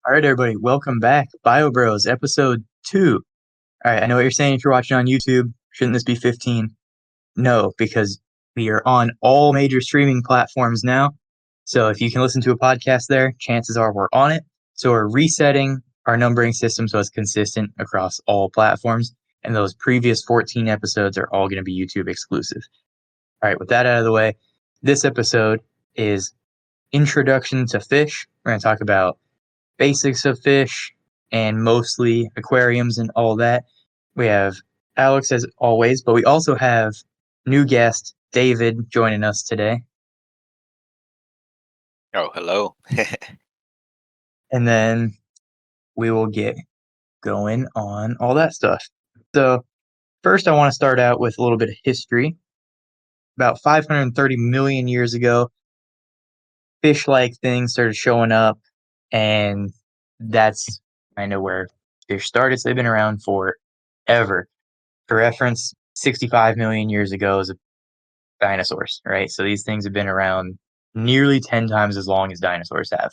All right, everybody, welcome back. Bio Bros, episode 2. All right, I know what you're saying if you're watching on YouTube. Shouldn't this be 15? No, because we are on all major streaming platforms now. So if you can listen to a podcast there, chances are we're on it. So we're resetting our numbering system so it's consistent across all platforms. And those previous 14 episodes are all going to be YouTube exclusive. All right, with that out of the way, this episode is Introduction to Fish. We're going to talk about basics of fish and mostly aquariums and all that. We have Alex as always, but we also have new guest David joining us today. Oh, hello. And then we will get going on all that stuff. So, first, I want to start out with a little bit of history. About 530 million years ago, fish like things started showing up, and that's kind of where fish started. So, they've been around forever. For reference, 65 million years ago is dinosaurs, right? So these things have been around nearly 10 times as long as dinosaurs have.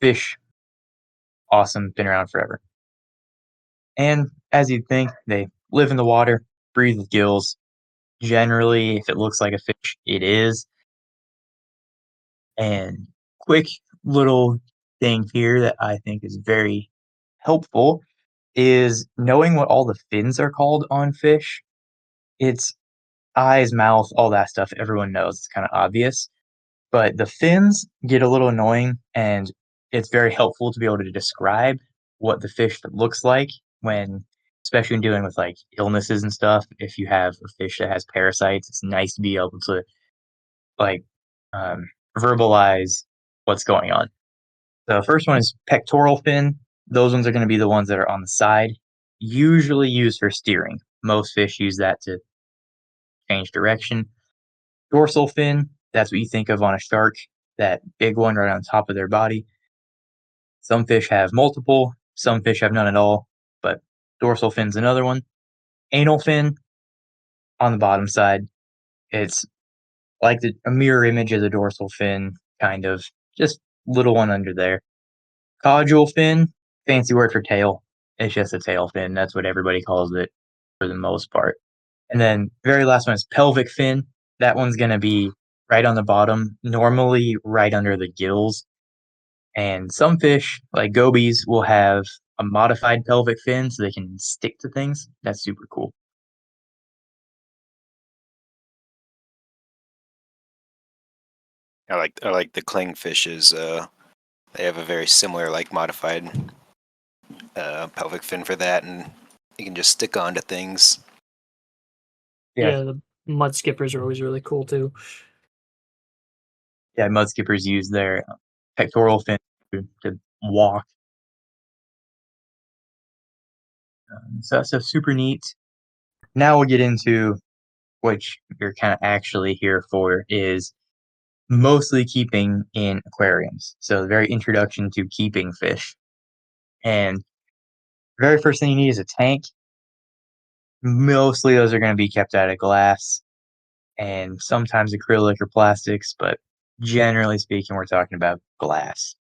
Fish, awesome, been around forever. And as you'd think, they live in the water, breathe with gills. Generally, if it looks like a fish, it is. And quick little thing here that I think is very helpful is knowing what all the fins are called on fish. It's eyes, mouth, all that stuff. Everyone knows it's kind of obvious. But the fins get a little annoying, and it's very helpful to be able to describe what the fish looks like when, especially when dealing with like illnesses and stuff. If you have a fish that has parasites, it's nice to be able to like um, verbalize what's going on. The first one is pectoral fin. Those ones are going to be the ones that are on the side, usually used for steering. Most fish use that to change direction. Dorsal fin, that's what you think of on a shark, that big one right on top of their body. Some fish have multiple, some fish have none at all, but dorsal fin's another one. Anal fin on the bottom side. It's like a mirror image of the dorsal fin, kind of, just little one under there. Caudal fin, fancy word for tail. It's just a tail fin. That's what everybody calls it for the most part. And then very last one is pelvic fin. That one's going to be right on the bottom, normally right under the gills. And some fish, like gobies, will have a modified pelvic fin so they can stick to things. That's super cool. I like the clingfishes. They have a very similar, like modified pelvic fin for that, and you can just stick onto things. Yeah, Yeah, the mud skippers are always really cool too. yeah. Mud skippers use their pectoral fin to walk. So that's super neat. Now we'll get into which you're kind of actually here for is mostly keeping in aquariums. So the very introduction to keeping fish. And the very first thing you need is a tank. Mostly those are going to be kept out of glass and sometimes acrylic or plastics, but generally speaking, we're talking about glass.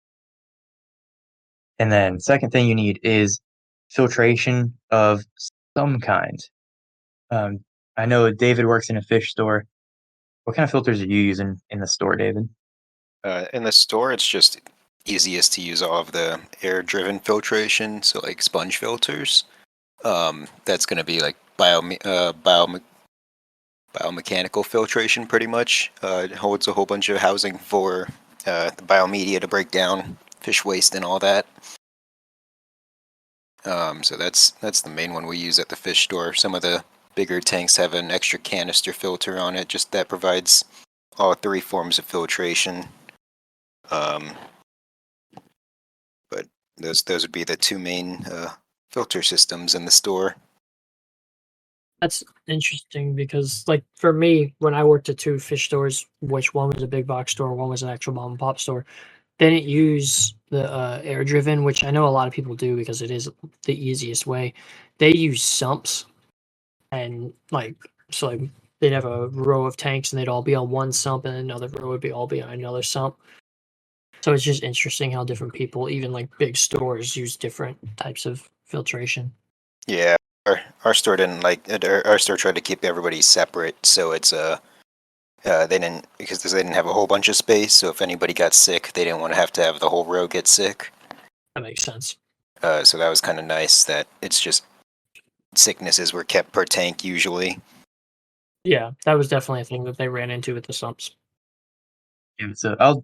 And then second thing you need is filtration of some kind. Um, I know David works in a fish store. What kind of filters are you using in the store, David? In the store, it's just easiest to use all of the air-driven filtration, so like sponge filters. That's going to be like biomechanical filtration, pretty much. It holds a whole bunch of housing for the biomedia to break down fish waste and all that. So that's the main one we use at the fish store. Some of the bigger tanks have an extra canister filter on it, just that provides all three forms of filtration. But those would be the two main filter systems in the store. That's interesting because, like, for me, when I worked at two fish stores, which one was a big box store, one was an actual mom and pop store, they didn't use the air driven, which I know a lot of people do because it is the easiest way. They use sumps, and like they'd have a row of tanks and they'd all be on one sump, and another row would be all be on another sump. So it's just interesting how different people, even like big stores, use different types of filtration. Yeah, our store didn't like our store tried to keep everybody separate, so it's they didn't because they didn't have a whole bunch of space. So if anybody got sick, they didn't want to have the whole row get sick. That makes sense. So that was kind of nice that it's just sicknesses were kept per tank usually. Yeah, that was definitely a thing that they ran into with the sumps. And so I'll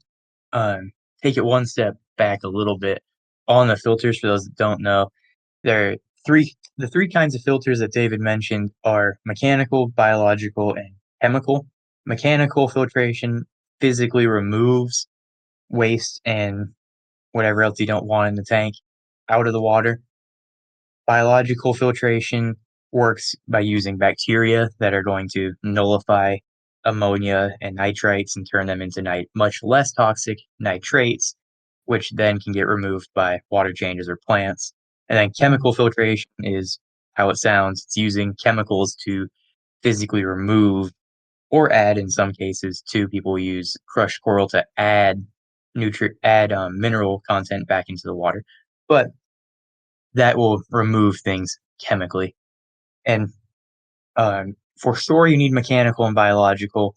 take it one step back a little bit on the filters. For those that don't know, there are the three kinds of filters that David mentioned are mechanical, biological, and chemical. Mechanical filtration physically removes waste and whatever else you don't want in the tank out of the water. Biological filtration works by using bacteria that are going to nullify ammonia and nitrites and turn them into much less toxic nitrates, which then can get removed by water changes or plants. And then chemical filtration is how it sounds. It's using chemicals to physically remove or add, in some cases, too. People use crushed coral to add mineral content back into the water, but that will remove things chemically. And for sure, you need mechanical and biological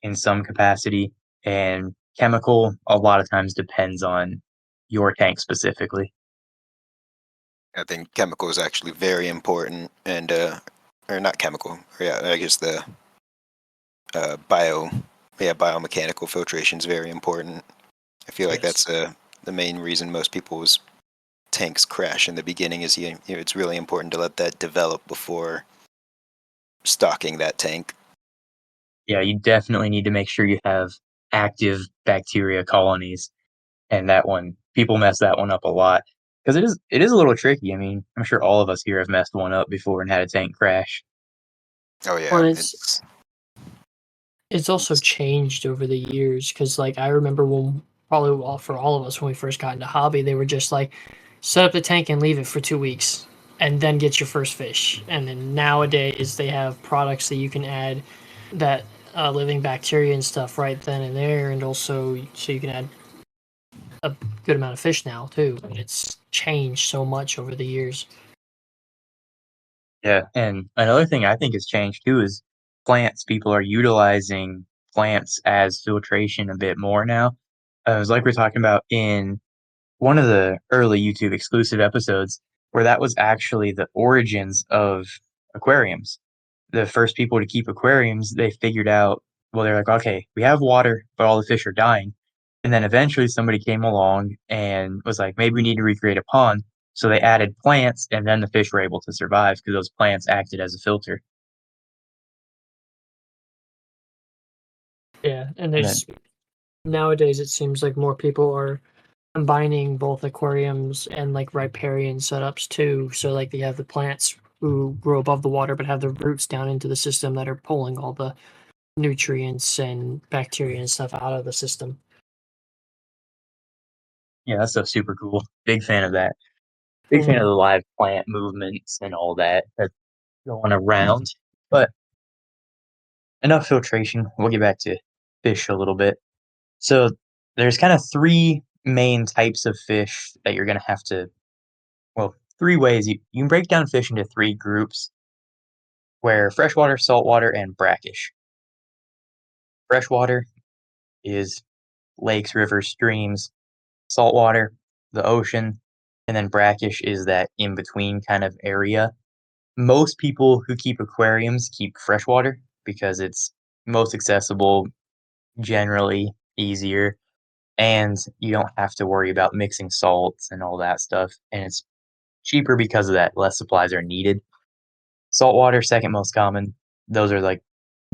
in some capacity, and chemical a lot of times depends on your tank specifically. I think chemical is actually very important, and or not chemical, or yeah, I guess the bio, yeah, biomechanical filtration is very important. I feel like Yes. that's the main reason most people's tanks crash in the beginning is it's really important to let that develop before stocking that tank. Yeah, you definitely need to make sure you have active bacteria colonies, and that one people mess that one up a lot because it is a little tricky. I mean, I'm sure all of us here have messed one up before and had a tank crash. Oh Well, yeah, it's also it's changed over the years because, like, I remember when probably for all of us when we first got into hobby, they were just like, set up the tank and leave it for 2 weeks, and then get your first fish. And then nowadays they have products that you can add that living bacteria and stuff right then and there, and also so you can add a good amount of fish now too. It's changed so much over the years. Yeah, and another thing I think has changed too is plants. People are utilizing plants as filtration a bit more now. It was like we're talking about in one of the early YouTube exclusive episodes, where that was actually the origins of aquariums. The first people to keep aquariums, they figured out, well, they're like, okay, we have water, but all the fish are dying. And then eventually somebody came along and was like, maybe we need to recreate a pond. So they added plants, and then the fish were able to survive because those plants acted as a filter. Yeah, and And then, there's nowadays it seems like more people are combining both aquariums and like riparian setups too. So like they have the plants who grow above the water but have their roots down into the system that are pulling all the nutrients and bacteria and stuff out of the system. yeah, that stuff's super cool. Big fan of that. Big fan of Mhm. the live plant movements and all that that's going around. But enough filtration. We'll get back to fish a little bit. So there's kind of three main types of fish that you're going to have to, well, three ways. You can break down fish into three groups where freshwater, saltwater, and brackish. Freshwater is lakes, rivers, streams, saltwater, the ocean, and then brackish is that in between kind of area. Most people who keep aquariums keep freshwater because it's most accessible, generally easier, and you don't have to worry about mixing salts and all that stuff, and it's cheaper because of that, less supplies are needed. Saltwater, second most common. Those are, like,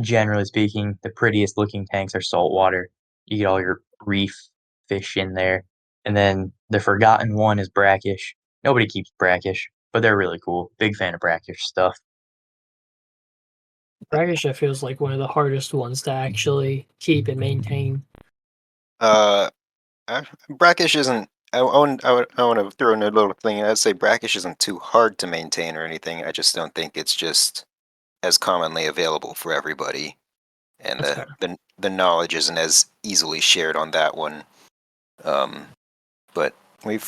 generally speaking, the prettiest looking tanks are saltwater. You get all your reef fish in there, and then the forgotten one is brackish. Nobody keeps brackish, but they're really cool. Big fan of brackish stuff. Brackish, I feels like one of the hardest ones to actually keep and maintain. uh, brackish isn't. I want to throw in a little thing. I'd say brackish isn't too hard to maintain or anything. I just don't think it's just as commonly available for everybody, and That's fair. the knowledge isn't as easily shared on that one. Um, but we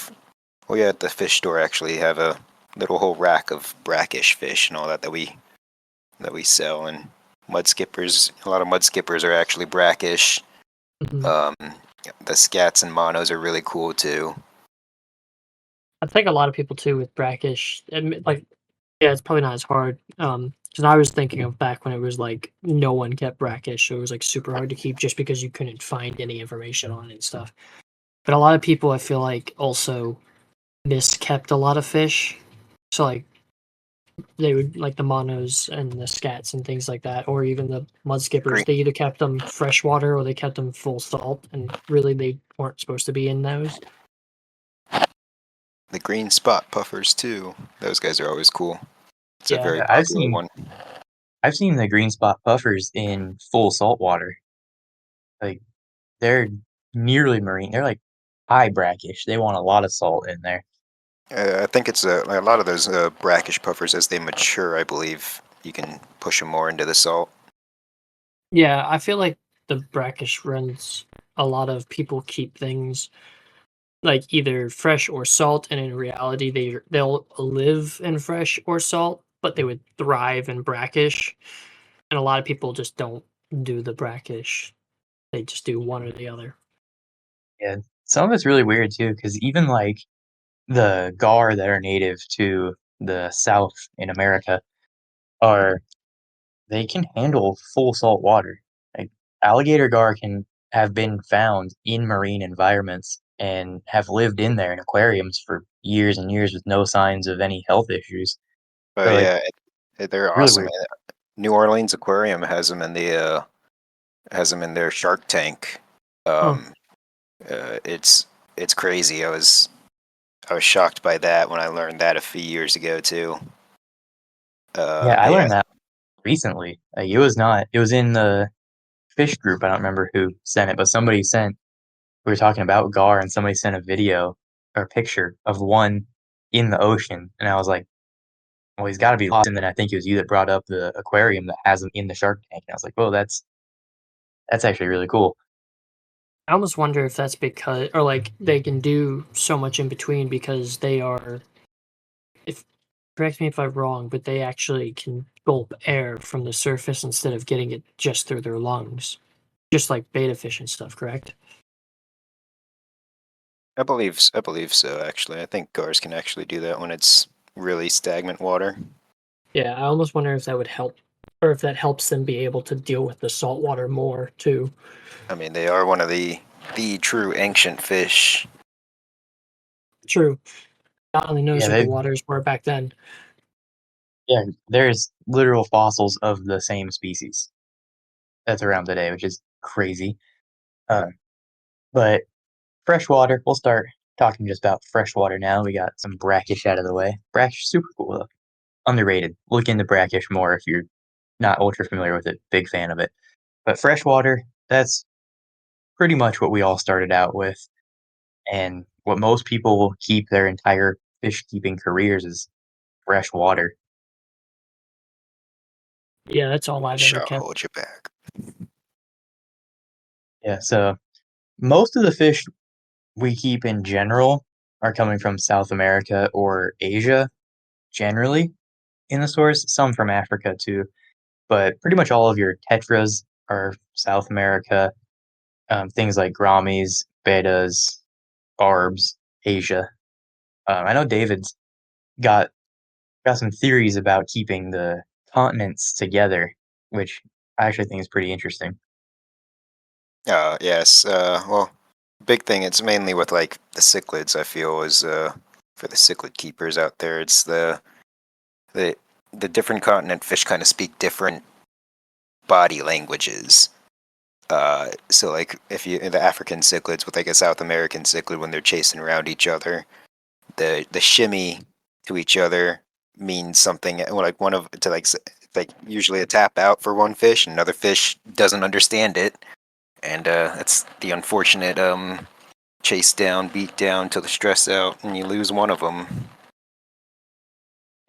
at the fish store actually have a little whole rack of brackish fish and all that we sell, and mud skippers. A lot of mud skippers are actually brackish. Mhm. The scats and monos are really cool too. I think a lot of people too with brackish, like, yeah, it's probably not as hard. Because I was thinking of back when it was like no one kept brackish, so it was like super hard to keep just because you couldn't find any information on it and stuff. But a lot of people, I feel like, also miskept a lot of fish. So like they would like the monos and the scats and things like that, or even the mud skippers. Green, They either kept them freshwater or they kept them full salt, and really they weren't supposed to be in those. the green spot puffers too. Those guys are always cool. It's a Yeah, very Yeah, I've popular seen one. I've seen the green spot puffers in full salt water. Like, they're nearly marine. They're, like, high brackish. They want a lot of salt in there. I think it's like a lot of those brackish puffers as they mature. I believe you can push them more into the salt. yeah. I feel like the brackish runs. A lot of people keep things like either fresh or salt, and in reality, they'll live in fresh or salt, but they would thrive in brackish. And a lot of people just don't do the brackish; they just do one or the other. Yeah, some of it's really weird too, because even, like, the gar that are native to the South in America are they can handle full salt water. Like, alligator gar can have been found in marine environments and have lived in there in aquariums for years and years with no signs of any health issues. Oh So, like, yeah, they're really awesome. weird. New Orleans Aquarium has them in their Shark Tank. Huh. Um, it's crazy. I was shocked by that when I learned that a few years ago too. Yeah, I But yeah, learned that recently. Like, it was in the fish group. I don't remember who sent it, but somebody sent we were talking about gar and somebody sent a video or a picture of one in the ocean, and I was like, "Well, he's gotta be lost," and then I think it was you that brought up the aquarium that has him in the shark tank, and I was like, "Well, that's actually really cool." I almost wonder if that's because, or like they can do so much in between because they are. If correct me if I'm wrong, but they actually can gulp air from the surface instead of getting it just through their lungs, just like beta fish and stuff. Correct? I believe so. Actually, I think gars can actually do that when it's really stagnant water. Yeah, I almost wonder if that would help, or if that helps them be able to deal with the salt water more too. I mean, they are one of the true ancient fish. True. God only knows Yeah, what the they waters were back then. yeah, there's literal fossils of the same species that's around today, which is crazy. Uh, but freshwater, we'll start talking just about freshwater now. We got some brackish out of the way. Brackish, super cool though. Underrated. Look into brackish more if you're not ultra familiar with it. Big fan of it. But freshwater, that's pretty much what we all started out with, and what most people will keep their entire fish keeping careers is fresh water. Yeah, that's all I've ever Shall kept. hold you back. Yeah, so most of the fish we keep in general are coming from South America or Asia, generally in the source, some from Africa too, but pretty much all of your tetras are South America, things like gouramis, bettas, barbs, Asia. I know David's got some theories about keeping the continents together, which I actually think is pretty interesting. Yes. Well, big thing. It's mainly with like the cichlids. I feel is for the cichlid keepers out there. It's the the different continent fish kind of speak different body languages. So like if you the African cichlids with like a South American cichlid when they're chasing around each other, the shimmy to each other means something. Like one of to like usually a tap out for one fish, and another fish doesn't understand it, and that's the unfortunate chase down, beat down till the stress out, and you lose one of them.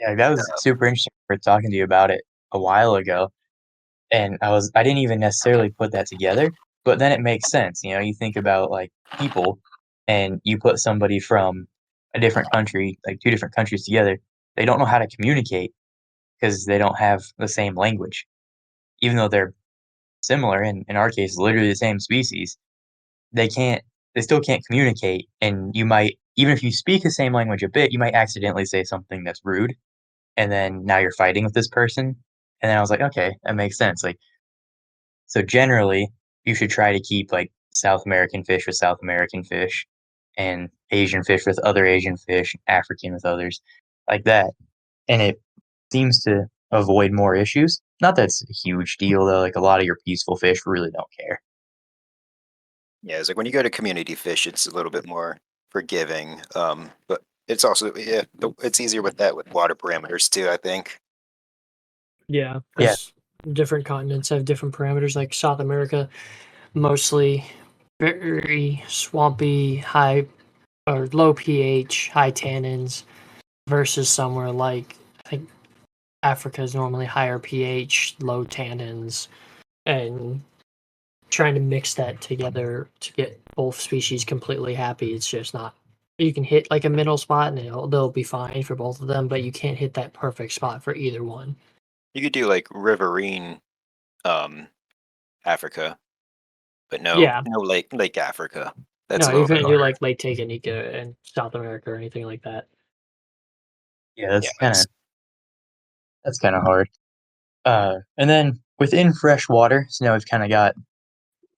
Yeah, that was super interesting for talking to you about it a while ago, and I didn't even necessarily put that together, but then it makes sense, you know, you think about, like, people, and you put somebody from a different country, like 2 different countries together, they don't know how to communicate because they don't have the same language. Even though they're similar, in our case, literally the same species, they can't they still can't communicate, and you might even if you speak the same language a bit, you might accidentally say something that's rude, and then now you're fighting with this person, and then I was like, "Okay, that makes sense," like, so generally, you should try to keep, like, South American fish with South American fish, and Asian fish with other Asian fish, African with others, like that, and it seems to avoid more issues. Not that it's a huge deal, though, like, a lot of your peaceful fish really don't care. Yeah, it's like when you go to community fish, it's a little bit more forgiving. But it's also it's easier with that with water parameters too. I think. Yeah, Yeah, because different continents have different parameters. Like South America, mostly very swampy, high or low pH, high tannins, versus somewhere like I think Africa is normally higher pH, low tannins, and trying to mix that together to get both species completely happy. It's just not. You can hit like a middle spot and they'll be fine for both of them, but you can't hit that perfect spot for either one. You could do like riverine um Africa, but Yeah, no Lake Africa. That's no, a you little bit couldn't do harder. like Lake Tanganyika in South America or anything like that. yeah, Yeah, that's kinda hard. And then within fresh water, so now we've kinda got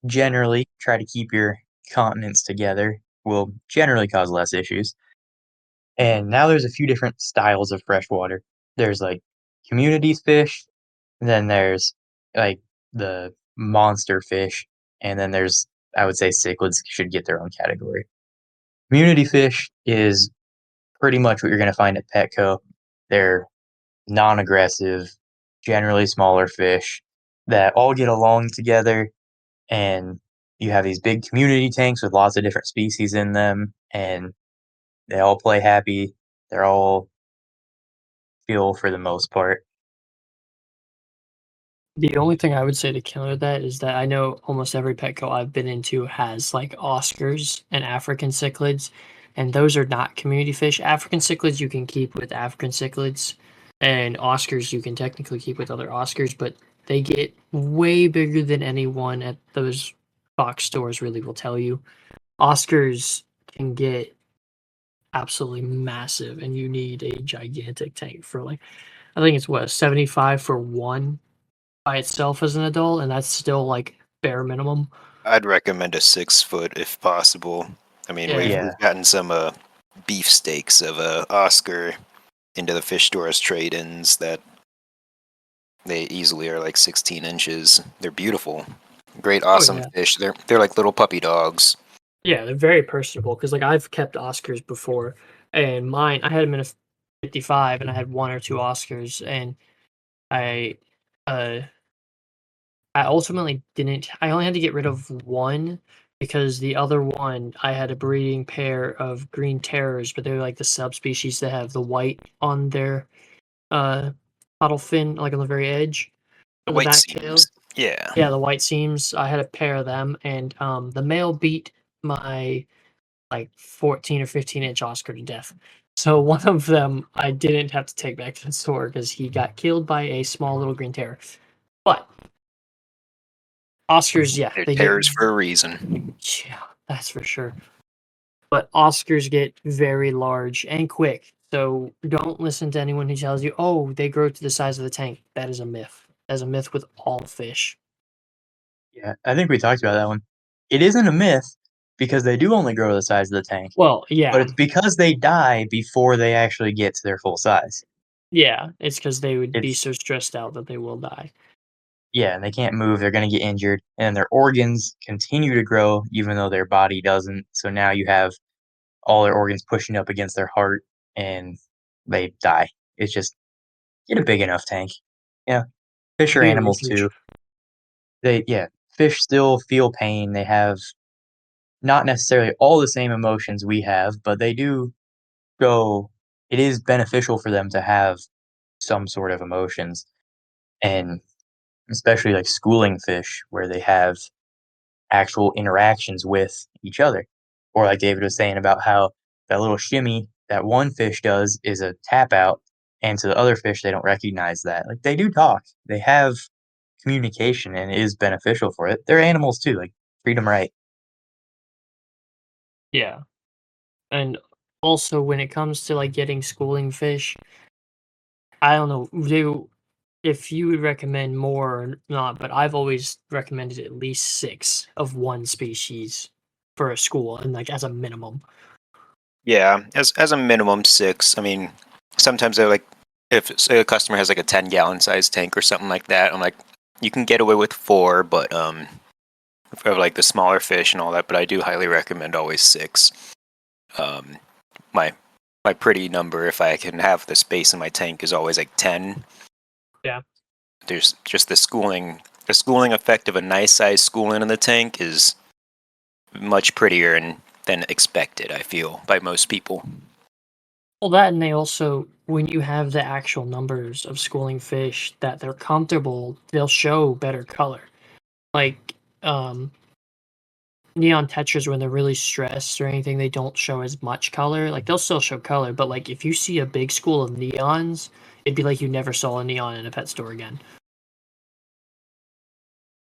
generally try to keep your continents together will generally cause less issues. And now there's a few different styles of freshwater. There's like communities fish, and then there's like the monster fish, and then there's I would say cichlids should get their own category. Community fish is pretty much what you're gonna find at Petco. They're non-aggressive, generally smaller fish that all get along together, and you have these big community tanks with lots of different species in them, and they all play happy. They're all feel for the most part. The only thing I would say to counter that is that I know almost every Petco I've been into has like Oscars and African cichlids, and those are not community fish. African cichlids you can keep with African cichlids, and Oscars you can technically keep with other Oscars, but they get way bigger than anyone at those box stores really will tell you. Oscars can get absolutely massive, and you need a gigantic tank for like I think it's what 75 for one by itself as an adult, and that's still like bare minimum. I'd recommend a 6 foot if possible. I mean, we've Yeah. Yeah, we've gotten some beefsteaks of Oscar into the fish stores trade-ins that they easily are like 16 inches. They're beautiful, great, Oh awesome yeah. fish. They're like little puppy dogs. Yeah, they're very personable because like I've kept Oscars before, and mine I had them in a 55, and I had one or two Oscars, and I uh I ultimately didn't. I only had to get rid of one because the other one I had a breeding pair of green terrors, but they're like the subspecies that have the white on their uh caudal fin, like on the very edge The of the white back tail. seams. Yeah, Yeah, the white seams. I had a pair of them, and the male beat my like 14 or 15-inch Oscar to death. So one of them I didn't have to take back to the store because he got killed by a small little green terror. But Oscars, yeah, they're they get terrors for a reason. yeah, that's for sure. But Oscars get very large and quick. So don't listen to anyone who tells you, "Oh, they grow to the size of the tank." That is a myth. That's a myth with all fish. yeah, I think we talked about that one. It isn't a myth because they do only grow the size of the tank, Well, but yeah, it's because they die before they actually get to their full size. yeah, it's because they would be It's so stressed out that they will die. yeah, and they can't move, they're gonna get injured, and their organs continue to grow even though their body doesn't, so now you have all their organs pushing up against their heart, and they die. It's just get a big enough tank. Yeah, fish are Do your animals research. too. They yeah, fish still feel pain, they have not necessarily all the same emotions we have, but they do go it is beneficial for them to have some sort of emotions, and especially, like, schooling fish where they have actual interactions with each other. Or like David was saying about how that little shimmy that one fish does is a tap out, and to the other fish, they don't recognize that. Like they do talk, they have communication, and it is beneficial for it. They're animals too. Like treat them right. Yeah. And also when it comes to like getting schooling fish, I don't know if you would recommend more or not, but I've always recommended at least 6 of one species for a school and like as a minimum. Yeah, as a minimum 6. I mean, sometimes they're like, if say a customer has like a 10-gallon size tank or something like that, I'm like, you can get away with 4, but for like the smaller fish and all that. But I do highly recommend always 6. Um, my my pretty number, if I can have the space in my tank, is always like 10. Yeah. There's just the schooling effect of a nice size schooling in the tank is much prettier than expected, I feel, by most people. Well, that and they also, when you have the actual numbers of schooling fish that they're comfortable, they'll show better color. Like, neon tetras, when they're really stressed or anything, they don't show as much color. Like, they'll still show color, but like if you see a big school of neons, it'd be like you never saw a neon in a pet store again.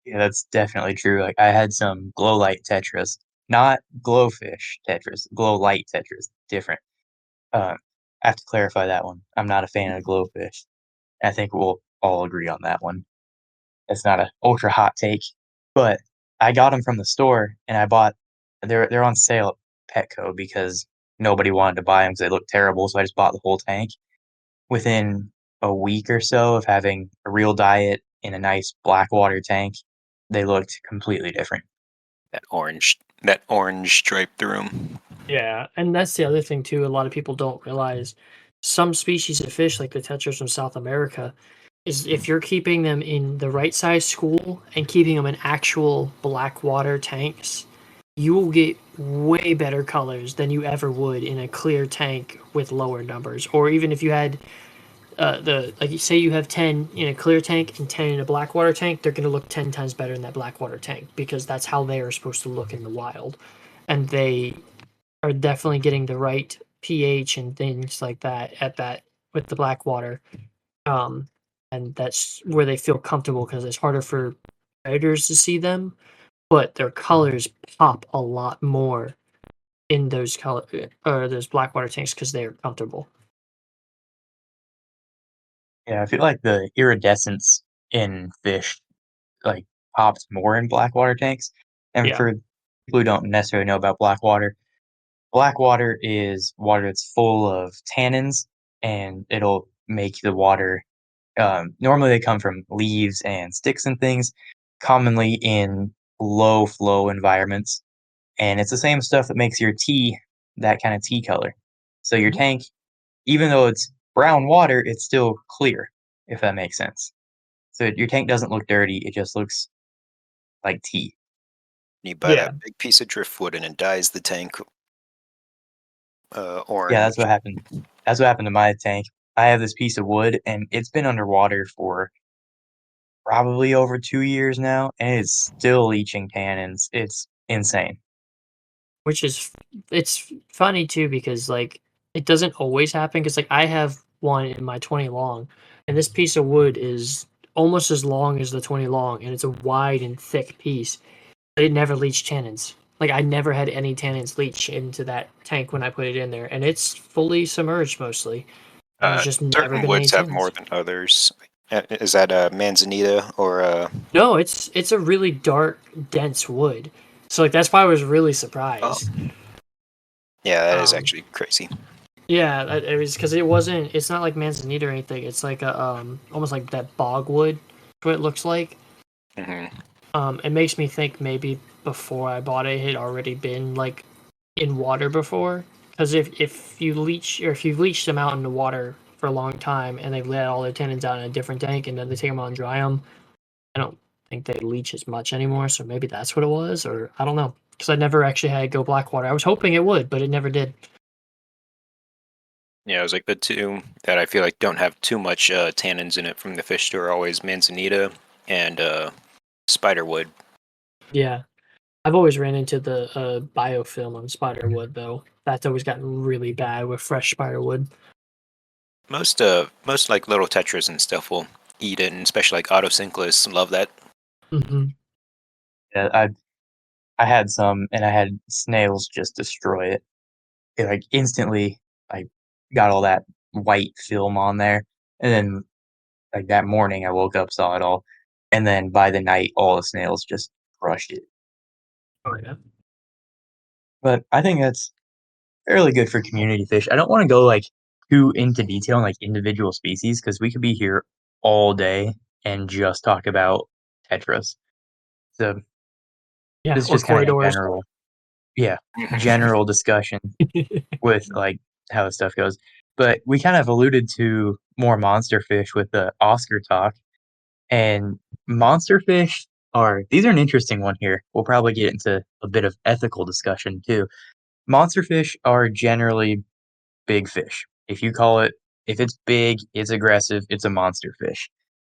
Yeah, that's definitely true. Like I had some glow light tetras, not glowfish tetras, glow light tetras, different. I have to clarify that one. I'm not a fan of glowfish. I think we'll all agree on that one. It's not a ultra hot take, but I got them from the store and I bought they're on sale at Petco because nobody wanted to buy them because they look terrible, so I just bought the whole tank. Within a week or so of having a real diet in a nice black water tank, they looked completely different. That orange stripe through them. Yeah, and that's the other thing too. A lot of people don't realize some species of fish, like the tetras from South America, is if you're keeping them in the right size school and keeping them in actual black water tanks, you will get way better colors than you ever would in a clear tank with lower numbers. Or even if you had the like you say you have 10 in a clear tank and 10 in a black water tank, they're going to look 10 times better in that black water tank because that's how they are supposed to look in the wild. And they are definitely getting the right pH and things like that at that with the black water. Um, and that's where they feel comfortable because it's harder for predators to see them, but their colors pop a lot more in those color or those black water tanks because they are comfortable. Yeah, I feel like the iridescence in fish, like, pops more in black water tanks, and Yeah. for people who don't necessarily know about black water is water that's full of tannins, and it'll make the water normally they come from leaves and sticks and things, commonly in low flow environments, and it's the same stuff that makes your tea that kinda tea color. So your Mhm. tank, even though it's brown water, it's still clear, if that makes sense. So your tank doesn't look dirty, it just looks like tea. You buy Yeah. that big piece of driftwood and it dyes the tank Yeah, that's orange. what happened. That's what happened to my tank. I have this piece of wood, and it's been underwater for probably over 2 years now, and it's still leaching tannins. It's insane. Which is it's funny too because, like, it doesn't always happen. Because like, I have one in my 20 long, and this piece of wood is almost as long as the 20 long, and it's a wide and thick piece, but it never leached tannins. Like, I never had any tannins leach into that tank when I put it in there, and it's fully submerged mostly, and there's just never Certain been any woods have more tannins. than others. Is that manzanita or No, it's a really dark, dense wood. So, like, that's why I was really oh, surprised. yeah, that is Um actually crazy. Yeah, it was because it wasn't. It's not like manzanita or anything. It's like a almost like that bogwood. That's what it looks like. Hmm. It makes me think maybe before I bought it, it had already been like in water before. Because if you leach or if you've leached them out in the water for a long time and they've let all their tannins out in a different tank and then they take them out and dry them, I don't think they leach as much anymore. So maybe that's what it was, or I don't know. Because I never actually had it go black water. I was hoping it would, but it never did. Yeah, it was like the two that I feel like don't have too much tannins in it from the fish store are always manzanita and spiderwood. Yeah. I've always ran into the biofilm on spiderwood though. That's always gotten really bad with fresh spiderwood. Most like little tetras and stuff will eat it, and especially like autosynclists love that. Hmm. Yeah, I had some, and I had snails just destroy it. It, like, instantly, like, got all that white film on there, and then, like, that morning, I woke up, saw it all, and then by the night, all the snails just crushed it. Oh yeah. But I think that's fairly good for community fish. I don't wanna go, like, too into detail on, like, individual species because we could be here all day and just talk about tetras. So, Yeah, this is or just kinda a corridors. general, yeah, general discussion with, like, how this stuff goes. But we kind of alluded to more monster fish with the Oscar talk, and monster fish are these are an interesting one here. We'll probably get into a bit of ethical discussion too. Monster fish are generally big fish. If it's big, it's aggressive, it's a monster fish.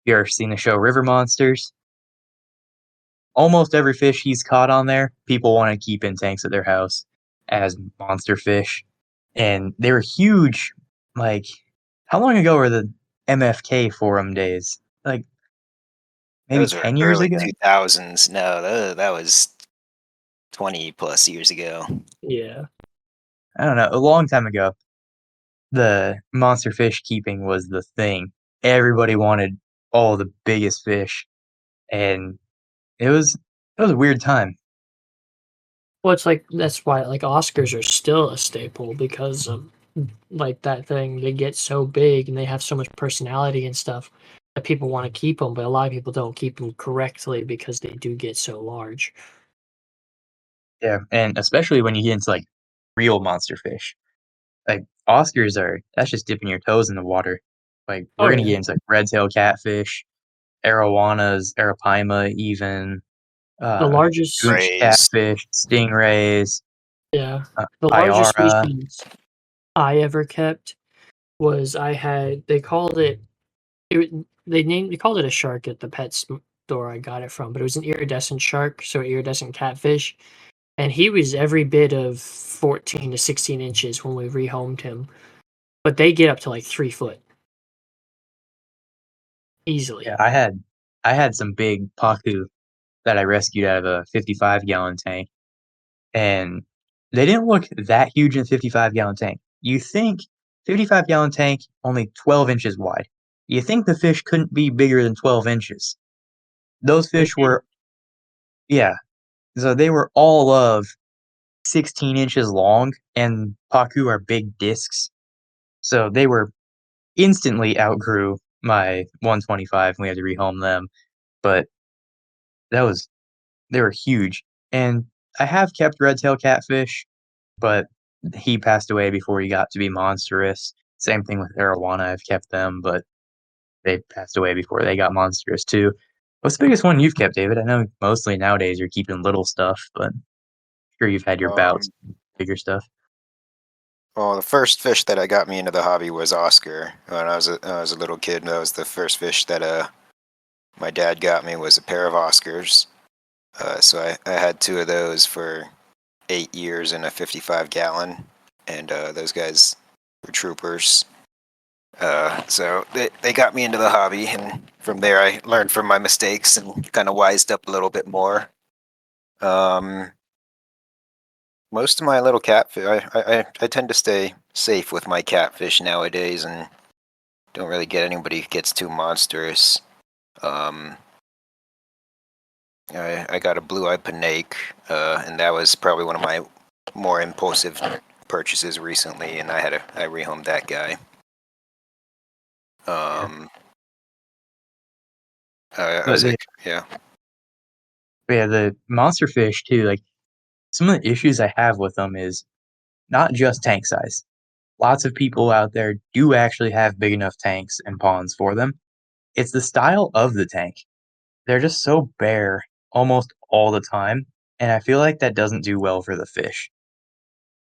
You ever seen the show River Monsters? Almost every fish he's caught on there, people wanna keep in tanks at their house as monster fish, and they were huge, like, how long ago were the MFK forum days? Like, maybe Those are 10 years early ago? 2000s. No, that was 20 plus years ago. Yeah. I don't know, a long time ago, the monster fish keeping was the thing. Everybody wanted all the biggest fish, and it was a weird time. Well, it's like that's why like Oscars are still a staple because like that thing. They get so big and they have so much personality and stuff that people want to keep them, but a lot of people don't keep them correctly because they do get so large. Yeah, and especially when you get into, like, real monster fish. Like, Oscars are that's just dipping your toes in the water. Like, we're Oh gonna yeah, get into, like, red-tailed catfish, arowanas, arapaima even, the uh, largest. gooch Rays. catfish, stingrays, Yeah, the largest ayara. species I ever kept was I had. They called it. They called it a shark at the pet store I got it from, but it was an iridescent shark, so iridescent catfish, and he was every bit of 14 to 16 inches when we rehomed him. But they get up to like 3 foot Yeah, easily. I had some big pacu that I rescued out of a 55-gallon tank, and they didn't look that huge in a 55-gallon tank. You think 55-gallon tank, only 12 inches wide. You think the fish couldn't be bigger than 12 inches. Those They fish did. were yeah, so they were all of 16 inches long, and pacu are big discs, so they were instantly outgrew my 125, and we had to rehome them, but that was they were huge, and I have kept red-tailed catfish, but he passed away before he got to be monstrous. Same thing with arowana, I've kept them, but they passed away before they got monstrous too. What's the biggest one you've kept, David? I know mostly nowadays you're keeping little stuff, but I'm sure you've had your bouts Um, with bigger stuff. well, the first fish that I got me into the hobby was Oscar. When I was a little kid, that was the first fish that my dad got me was a pair of Oscars. So I had two of those for 8 years in a 55 gallon, and those guys were troopers. So they got me into the hobby, and from there I learned from my mistakes and kind of wised up a little bit more. Um, Most of my little catfish, I tend to stay safe with my catfish nowadays, and don't really get anybody who gets too monstrous. Um, I got a blue-eyed penake, and that was probably one of my more impulsive purchases recently, and I rehomed that guy. Yeah. Um, I But was the like, yeah. yeah, the monster fish too, like, some of the issues I have with them is not just tank size. Lots of people out there do actually have big enough tanks and ponds for them. It's the style of the tank. They're just so bare almost all the time, and I feel like that doesn't do well for the fish.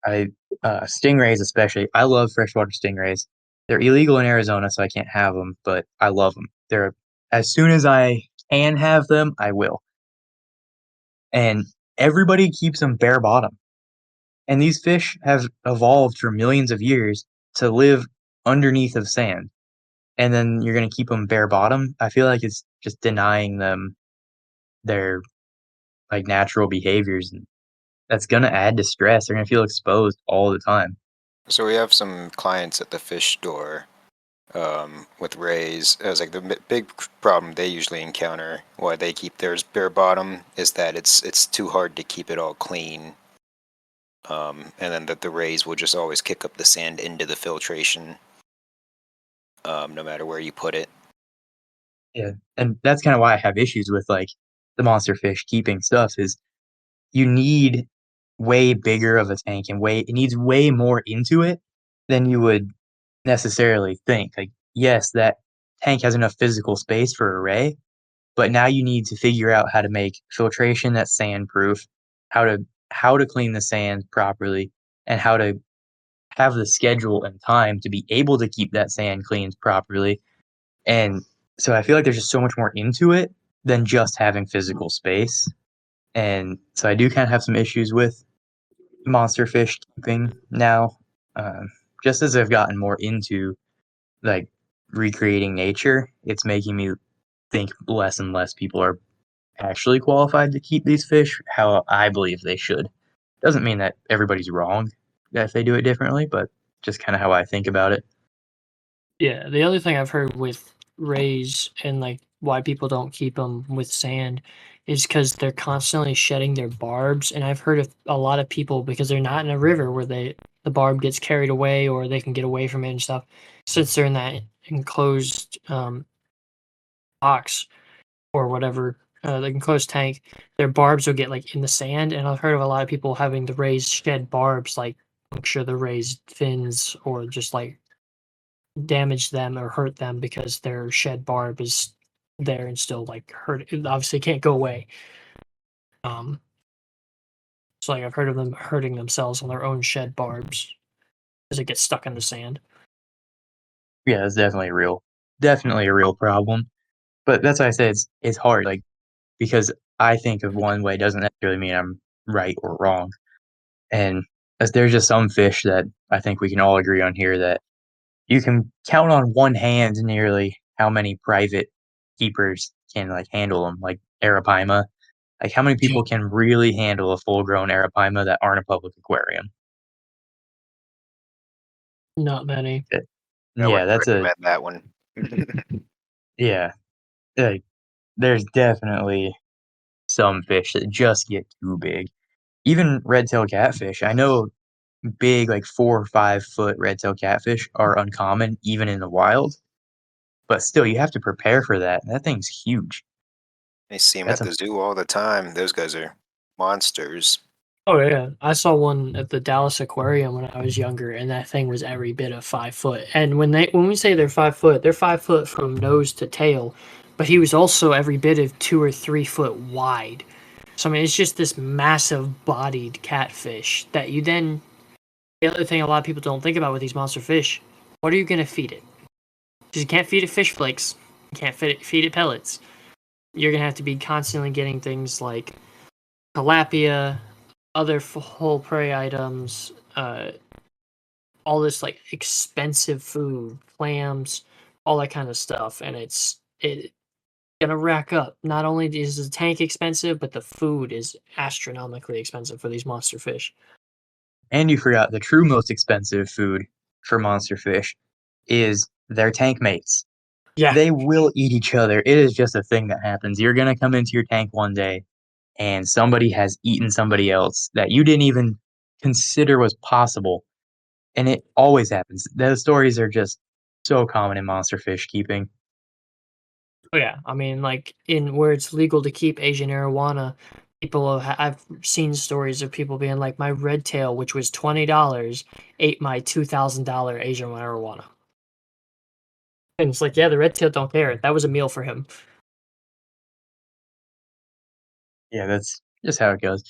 I stingrays especially, I love freshwater stingrays. They're illegal in Arizona, so I can't have them, but I love them. They're as soon as I can have them, I will. And everybody keeps them bare bottom. And these fish have evolved for millions of years to live underneath of sand. And then you're gonna keep them bare bottom. I feel like it's just denying them their, like, natural behaviors, and that's gonna add to stress. They're gonna feel exposed all the time. So we have some clients at the fish store with rays. It was like the big problem they usually encounter why they keep theirs bare bottom is that it's too hard to keep it all clean. And then that the rays will just always kick up the sand into the filtration, no matter where you put it. Yeah, and that's kinda why I have issues with, like, the monster fish keeping stuff is you need way bigger of a tank and way it needs way more into it than you would necessarily think. Like, yes, that tank has enough physical space for a ray, but now you need to figure out how to make filtration that's sandproof, how to clean the sand properly, and how to have the schedule and time to be able to keep that sand cleaned properly. And so I feel like there's just so much more into it than just having physical space. And so I do kind of have some issues with monster fish keeping now. Um, just as I've gotten more into like recreating nature, it's making me think less and less people are actually qualified to keep these fish how I believe they should. Doesn't mean that everybody's wrong if they do it differently, but just kind of how I think about it. Yeah, the other thing I've heard with rays and like why people don't keep them with sand is because they're constantly shedding their barbs. And I've heard of a lot of people because they're not in a river where the barb gets carried away or they can get away from it and stuff. Since they're in that enclosed box or whatever, the enclosed tank, their barbs will get like in the sand. And I've heard of a lot of people having the rays shed barbs, like puncture the rays fins or just like damage them or hurt them because their shed barb is there and still like hurt. It obviously can't go away. Um, so like I've heard of them hurting themselves on their own shed barbs as it gets stuck in the sand. Yeah, it's definitely a real problem. But that's why I say it's hard, like because I think of one way doesn't necessarily mean I'm right or wrong. And as there's just some fish that I think we can all agree on here that you can count on one hand nearly how many private keepers can, like, handle them, like arapaima. Like, how many Yeah. people can really handle a full-grown arapaima that aren't a public aquarium? Not many. Eh I yeah, wouldn't that's a recommend that one. yeah, like, there's definitely some fish that just get too big. Even red-tailed catfish, I know big, like, 4 or 5-foot red-tailed catfish are uncommon even in the wild, but still, you have to prepare for that, and that thing's huge. I see them That's at a the zoo all the time. Those guys are monsters. Oh yeah, I saw one at the Dallas Aquarium when I was younger, and that thing was every bit of 5 foot. And when we say they're 5 foot from nose to tail, but he was also every bit of 2 or 3 foot wide. So I mean, it's just this massive bodied catfish that you then. The other thing a lot of people don't think about with these monster fish, what are you gonna feed it? Because you can't feed it fish flakes, you can't feed it pellets. You're gonna have to be constantly getting things like tilapia, other whole prey items, all this like expensive food, clams, all that kind of stuff, and it gonna rack up. Not only is the tank expensive, but the food is astronomically expensive for these monster fish. and you forgot the true most expensive food for monster fish is their tank mates. Yeah. They will eat each other. It is just a thing that happens. You're gonna come into your tank one day, and somebody has eaten somebody else that you didn't even consider was possible, and it always happens. Those stories are just so common in monster fish keeping. Oh yeah, I mean, like in where it's legal to keep Asian arowana, I've seen stories of people being like, my red tail, which was $20, ate my $2,000 Asian arowana, and it's like, yeah, the red tail don't care. That was a meal for him. Yeah, that's just how it goes.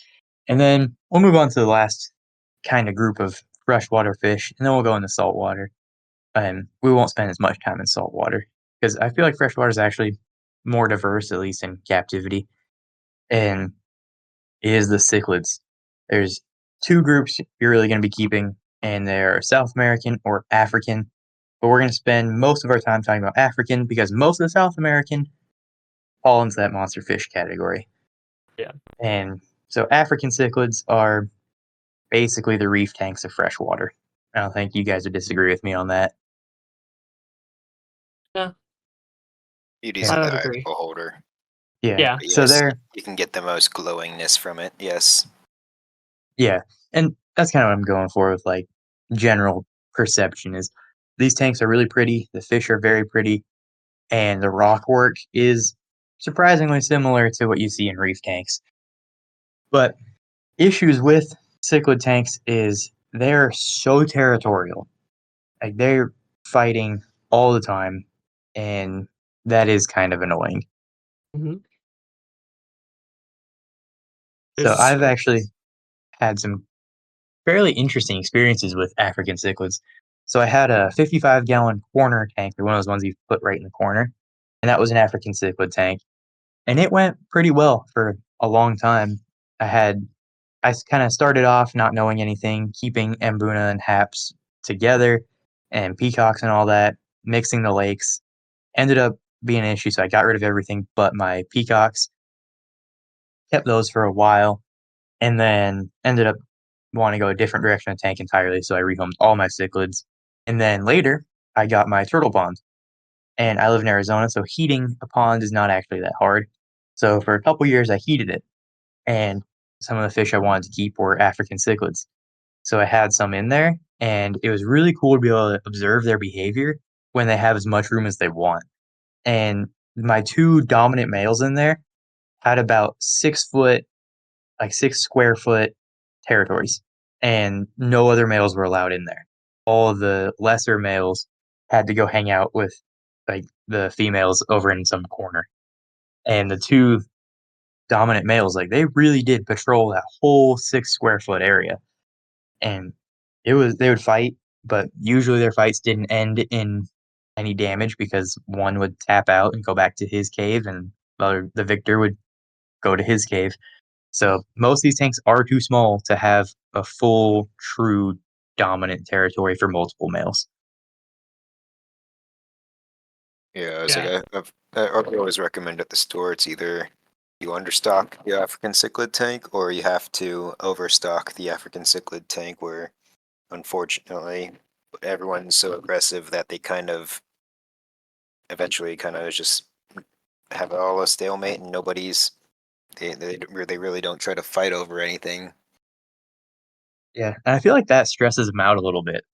And then we'll move on to the last kind of group of freshwater fish, and then we'll go into saltwater. We won't spend as much time in saltwater because I feel like freshwater is actually more diverse, at least in captivity. And is the cichlids. There's two groups you're really going to be keeping, and they're South American or African. But we're going to spend most of our time talking about African because most of the South American fall into that monster fish category. Yeah. And so African cichlids are basically the reef tanks of freshwater. I don't think you guys would disagree with me on that. Yeah, Beauty's Yeah. in I the would eye of the agree. beholder. Yeah. Yeah. So Yes, they're you can get the most glowingness from it. Yes. yeah, and that's kind of what I'm going for with like general perception is these tanks are really pretty, the fish are very pretty, and the rock work is surprisingly similar to what you see in reef tanks. But issues with cichlid tanks is they're so territorial. Like they're fighting all the time, and that is kind of annoying. Hmm. So There's I've actually had some fairly interesting experiences with African cichlids. So I had a 55-gallon corner tank, one of those ones you put right in the corner, and that was an African cichlid tank, and it went pretty well for a long time. I had I kind of started off not knowing anything, keeping Mbuna and Haps together, and peacocks and all that, mixing the lakes. Ended up being an issue, so I got rid of everything but my peacocks. Kept those for a while, and then ended up wanting to go a different direction of tank entirely, so I rehomed all my cichlids. And then later, I got my turtle pond. And I live in Arizona, so heating a pond is not actually that hard. So for a couple years, I heated it, and some of the fish I wanted to keep were African cichlids. So I had some in there, and it was really cool to be able to observe their behavior when they have as much room as they want. And my two dominant males in there had about 6 foot, like 6 square foot territories, and no other males were allowed in there. All of the lesser males had to go hang out with like the females over in some corner. And the two dominant males, like they really did patrol that whole 6 square foot area. And they would fight, but usually their fights didn't end in any damage because one would tap out and go back to his cave and the victor would go to his cave. So most of these tanks are too small to have a full, true dominant territory for multiple males. Yeah, I was like, yeah. I always recommend at the store it's either you understock the African cichlid tank or you have to overstock the African cichlid tank where unfortunately everyone's so aggressive that they kind of eventually kind of just have all a stalemate and they really don't try to fight over anything. Yeah, and I feel like that stresses them out a little bit.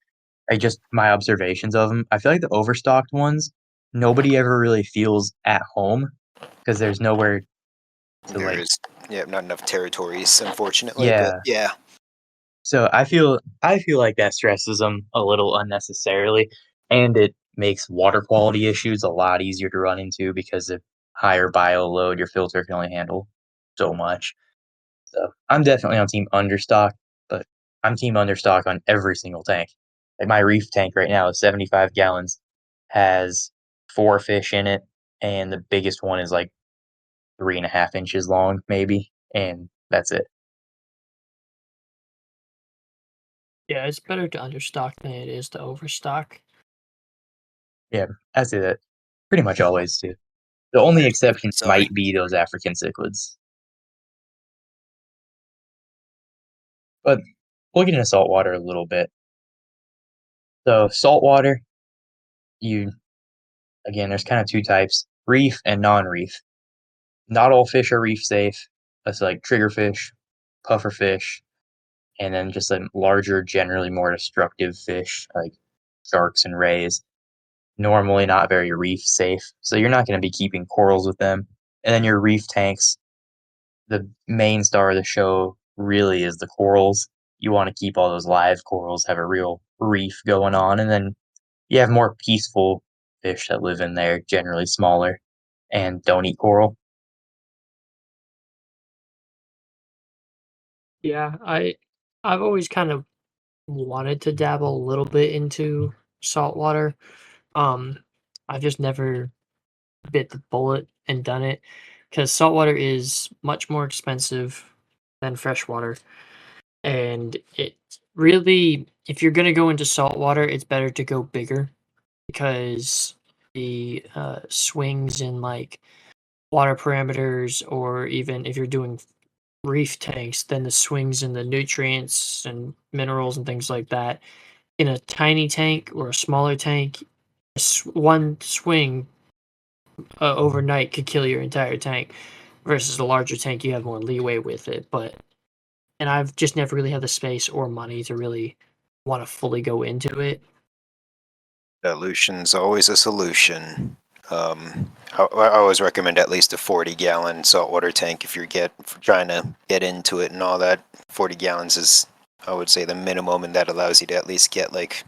I just my observations of them. I feel like the overstocked ones, nobody ever really feels at home because there's nowhere to There like is, yeah, not enough territories, unfortunately, but yeah. yeah. So I feel like that stresses them a little unnecessarily, and it makes water quality issues a lot easier to run into because of higher bio load, your filter can only handle so much. So I'm definitely on team understock, but I'm team understock on every single tank. Like my reef tank right now is 75 gallons, has 4 fish in it, and the biggest one is like 3.5 inches long, maybe, and that's it. Yeah, it's better to understock than it is to overstock. Yeah, I say that pretty much always too. The only exception Sorry. might be those African cichlids. But we'll get into saltwater a little bit. So saltwater, you again, there's kind of two types: reef and non-reef. Not all fish are reef safe. That's like triggerfish, pufferfish, and then just like larger, generally more destructive fish like sharks and rays. Normally not very reef safe, so you're not going to be keeping corals with them. And then your reef tanks, the main star of the show really is the corals. You want to keep all those live corals, have a real reef going on, and then you have more peaceful fish that live in there, generally smaller, and don't eat coral. Yeah, I've always kind of wanted to dabble a little bit into saltwater. Um, I've just never bit the bullet and done it because saltwater is much more expensive than freshwater. And it really, if you're gonna go into saltwater, it's better to go bigger because the swings in like water parameters, or even if you're doing reef tanks, then the swings in the nutrients and minerals and things like that in a tiny tank or a smaller tank, one swing overnight could kill your entire tank. Versus a larger tank, you have more leeway with it. But and I've just never really had the space or money to really want to fully go into it. Dilution's always a solution. I always recommend at least a 40-gallon saltwater tank if you're trying to get into it and all that. 40 gallons is, I would say, the minimum, and that allows you to at least get like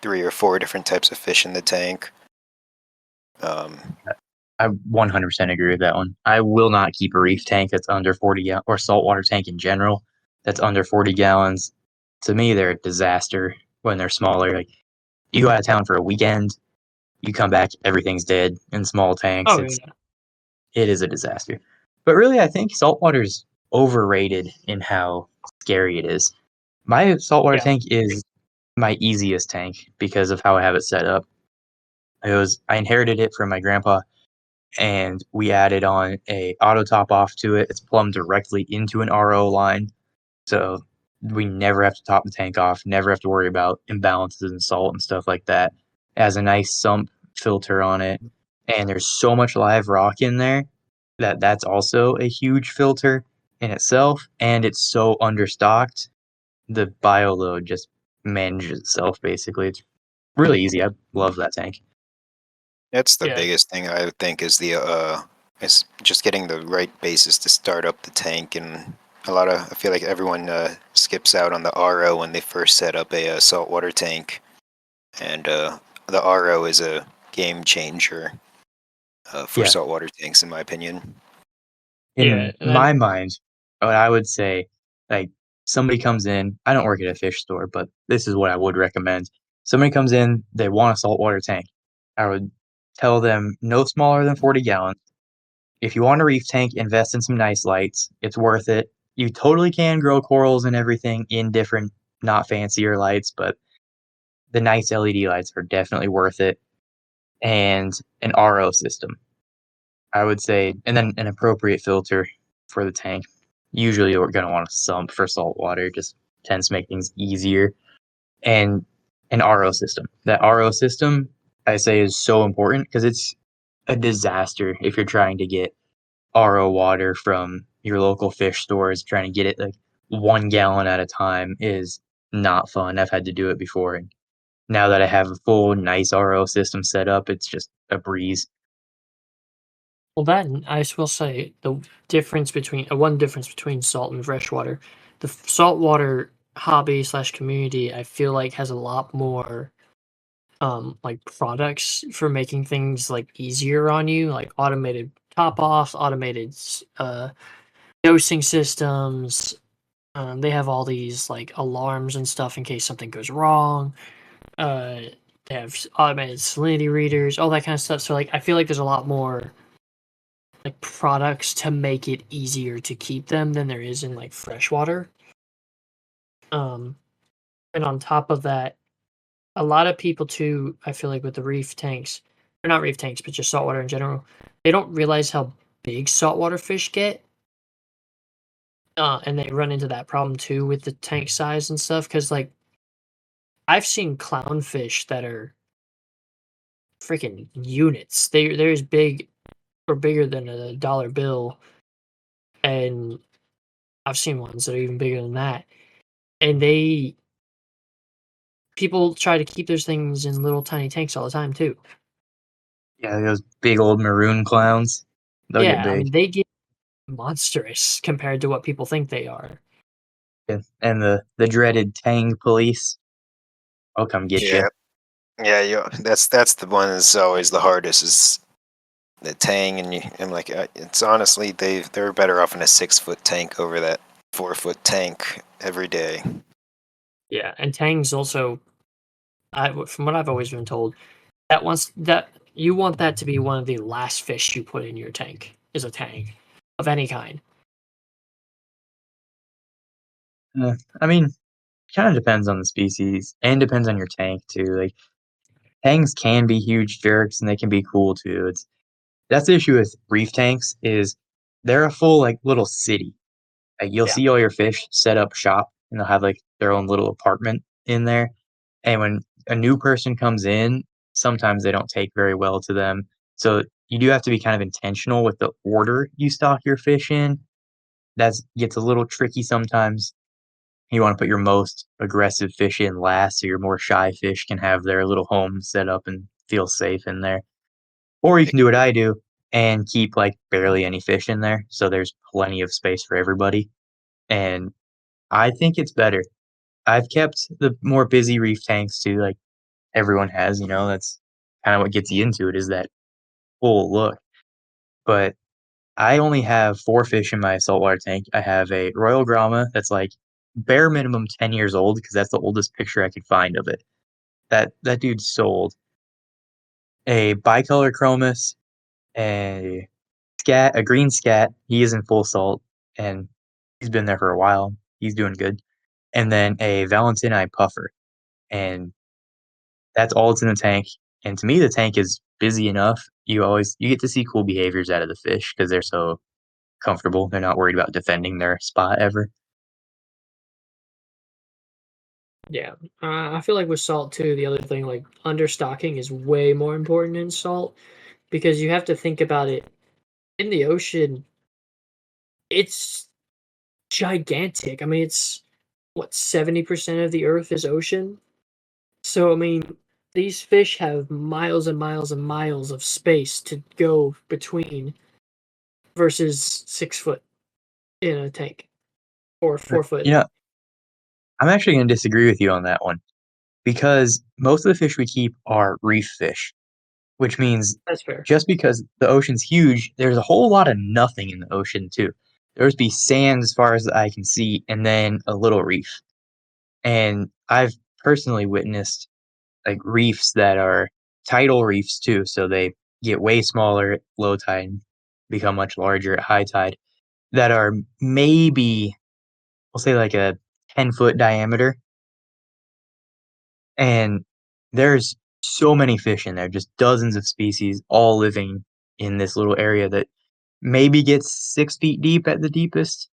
3 or 4 different types of fish in the tank. I 100% agree with that one. I will not keep a reef tank that's under 40 gallons, or saltwater tank in general that's under 40 gallons. To me, they're a disaster when they're smaller. Like, you go out of town for a weekend, you come back, everything's dead in small tanks. Oh yeah, It is a disaster. But really, I think saltwater's overrated in how scary it is. My saltwater yeah. tank is my easiest tank because of how I have it set up. I inherited it from my grandpa, and we added on a auto top off to it. It's plumbed directly into an RO line, so we never have to top the tank off, never have to worry about imbalances in salt and stuff like that. It has a nice sump filter on it, and there's so much live rock in there that that's also a huge filter in itself, and it's so understocked. The bio load just manages itself basically. It's really easy. I love that tank. That's the Yeah. biggest thing I would think is just getting the right basis to start up the tank. And I feel like everyone skips out on the RO when they first set up a saltwater tank, and the RO is a game changer for Yeah. saltwater tanks, in my opinion. Yeah, In and my then mind, what I would say, like, somebody comes in, I don't work at a fish store, but this is what I would recommend. Somebody comes in, they want a saltwater tank. I would tell them no smaller than 40 gallons. If you want a reef tank, invest in some nice lights. It's worth it. You totally can grow corals and everything in different, not fancier lights, but the nice LED lights are definitely worth it. And an RO system. I would say, and then an appropriate filter for the tank. Usually, we're gonna want a sump for salt water, just tends to make things easier. And an RO system. That RO system, I say, is so important because it's a disaster if you're trying to get RO water from your local fish stores. Trying to get it like 1 gallon at a time is not fun. I've had to do it before, and now that I have a full nice RO system set up, it's just a breeze. well, that and I will say the difference between one difference between salt and freshwater, the saltwater hobby slash community, I feel like has a lot more like products for making things like easier on you, like automated top offs, automated dosing systems. They have all these like alarms and stuff in case something goes wrong. Uh, they have automated salinity readers, all that kind of stuff. So like, I feel like there's a lot more like products to make it easier to keep them than there is in like freshwater. Um, and on top of that, a lot of people too, I feel like with the reef tanks, or not reef tanks, but just saltwater in general, they don't realize how big saltwater fish get. And they run into that problem too with the tank size and stuff. Cause like I've seen clownfish that are freaking units. They're as big or bigger than a dollar bill. And I've seen ones that are even bigger than that. And people try to keep those things in little tiny tanks all the time too. Yeah, those big old maroon clowns, they'll get Yeah, I big. mean they get monstrous compared to what people think they are. Yeah, and the dreaded Tang police, I'll come get you. Yeah, yeah, that's the one that's always the hardest is the tang, and I'm like, it's honestly they're better off in a 6-foot tank over that 4-foot tank every day. Yeah, and tangs also, from what I've always been told, that you want that to be one of the last fish you put in your tank is a tang of any kind. I mean, kind of depends on the species and depends on your tank too. Like tanks can be huge jerks and they can be cool too. That's the issue with reef tanks is they're a full like little city. Like you'll Yeah. see all your fish set up shop and they'll have like their own little apartment in there. And when a new person comes in, sometimes they don't take very well to them. So you do have to be kind of intentional with the order you stock your fish in. That gets a little tricky sometimes. You want to put your most aggressive fish in last so your more shy fish can have their little home set up and feel safe in there. Or you can do what I do and keep like barely any fish in there so there's plenty of space for everybody. And I think it's better. I've kept the more busy reef tanks too, like everyone has, that's kind of what gets you into it is that full look. But I only have 4 fish in my saltwater tank. I have a Royal Grama that's, like, bare minimum 10 years old because that's the oldest picture I could find of it. That dude's so old. A bicolor chromis, a a green scat, he is in full salt, and he's been there for a while. He's doing good. And then a Valentini puffer, and that's all that's in the tank. And to me, the tank is busy enough. You get to see cool behaviors out of the fish because 'cause they're so comfortable. They're not worried about defending their spot ever. Yeah. I feel like with salt too, the other thing, like understocking is way more important in salt because you have to think about it in the ocean. It's gigantic. I mean, it's what 70% of the earth is ocean. So, I mean, these fish have miles and miles and miles of space to go between versus 6 foot in a tank or But, 4 foot. you know, I'm actually gonna disagree with you on that one because most of the fish we keep are reef fish, which means That's fair. just because the ocean's huge, there's a whole lot of nothing in the ocean too. There's be sand as far as the eye can see, and then a little reef. And I've personally witnessed like reefs that are tidal reefs too, so they get way smaller at low tide, become much larger at high tide, that are maybe we'll say like a 10-foot diameter, and there's so many fish in there, just dozens of species all living in this little area that maybe gets 6 feet deep at the deepest,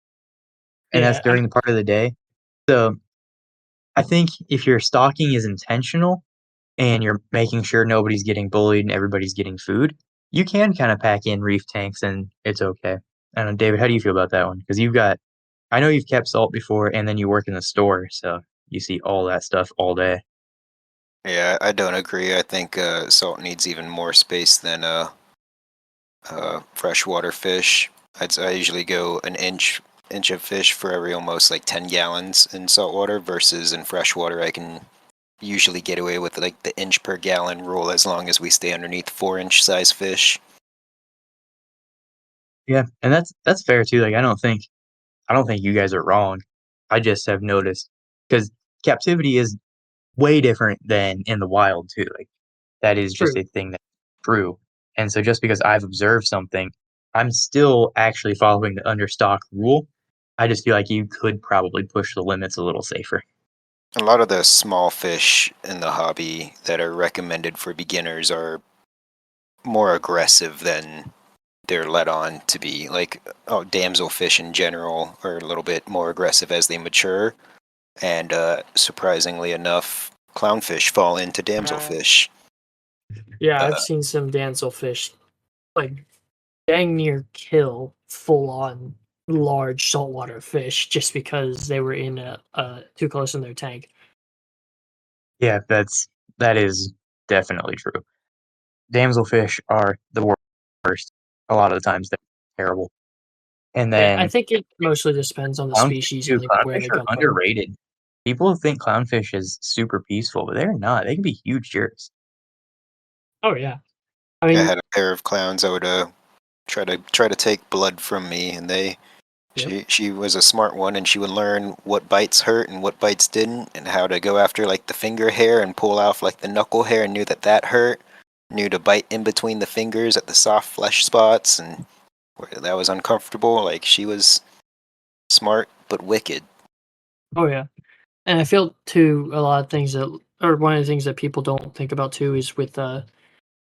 and that's Yeah, during the part of the day. So, I think if your stalking is intentional and you're making sure nobody's getting bullied and everybody's getting food, you can kinda pack in reef tanks and it's okay. I don't know, David, how do you feel about that one? Because I know you've kept salt before and then you work in the store, so you see all that stuff all day. Yeah, I don't agree. I think salt needs even more space than freshwater fish. I usually go an inch of fish for every almost like 10 gallons in saltwater versus in freshwater I can usually get away with like the inch per gallon rule as long as we stay underneath 4-inch size fish. Yeah, and that's fair too, like, I don't think you guys are wrong. I just have noticed because captivity is way different than in the wild too, like, that is just true. a thing that's true, and so just because I've observed something, I'm still actually following the understock rule. I just feel like you could probably push the limits a little safer. A lot of the small fish in the hobby that are recommended for beginners are more aggressive than they're led on to be. Like, oh, damselfish in general are a little bit more aggressive as they mature, and surprisingly enough, clownfish fall into damselfish. Yeah, I've Uh, seen some damselfish like dang near kill full on large saltwater fish just because they were in a too close in their tank. Yeah, that is definitely true. Damselfish are the worst. A lot of the times they're terrible, and I then think it mostly just depends on the clownfish species too. and like where Clownfish they are come from. underrated. People think clownfish is super peaceful, but they're not. They can be huge jerks. Oh yeah, I I mean, had a pair of clowns that would try to take blood from me, and yep, she was a smart one, and she would learn what bites hurt and what bites didn't, and how to go after like the finger hair and pull off like the knuckle hair, and knew that that hurt. Knew to bite in between the fingers at the soft flesh spots, and where that was uncomfortable. Like she was smart but wicked. Oh yeah. And I feel too a lot of things that or one of the things that people don't think about too is with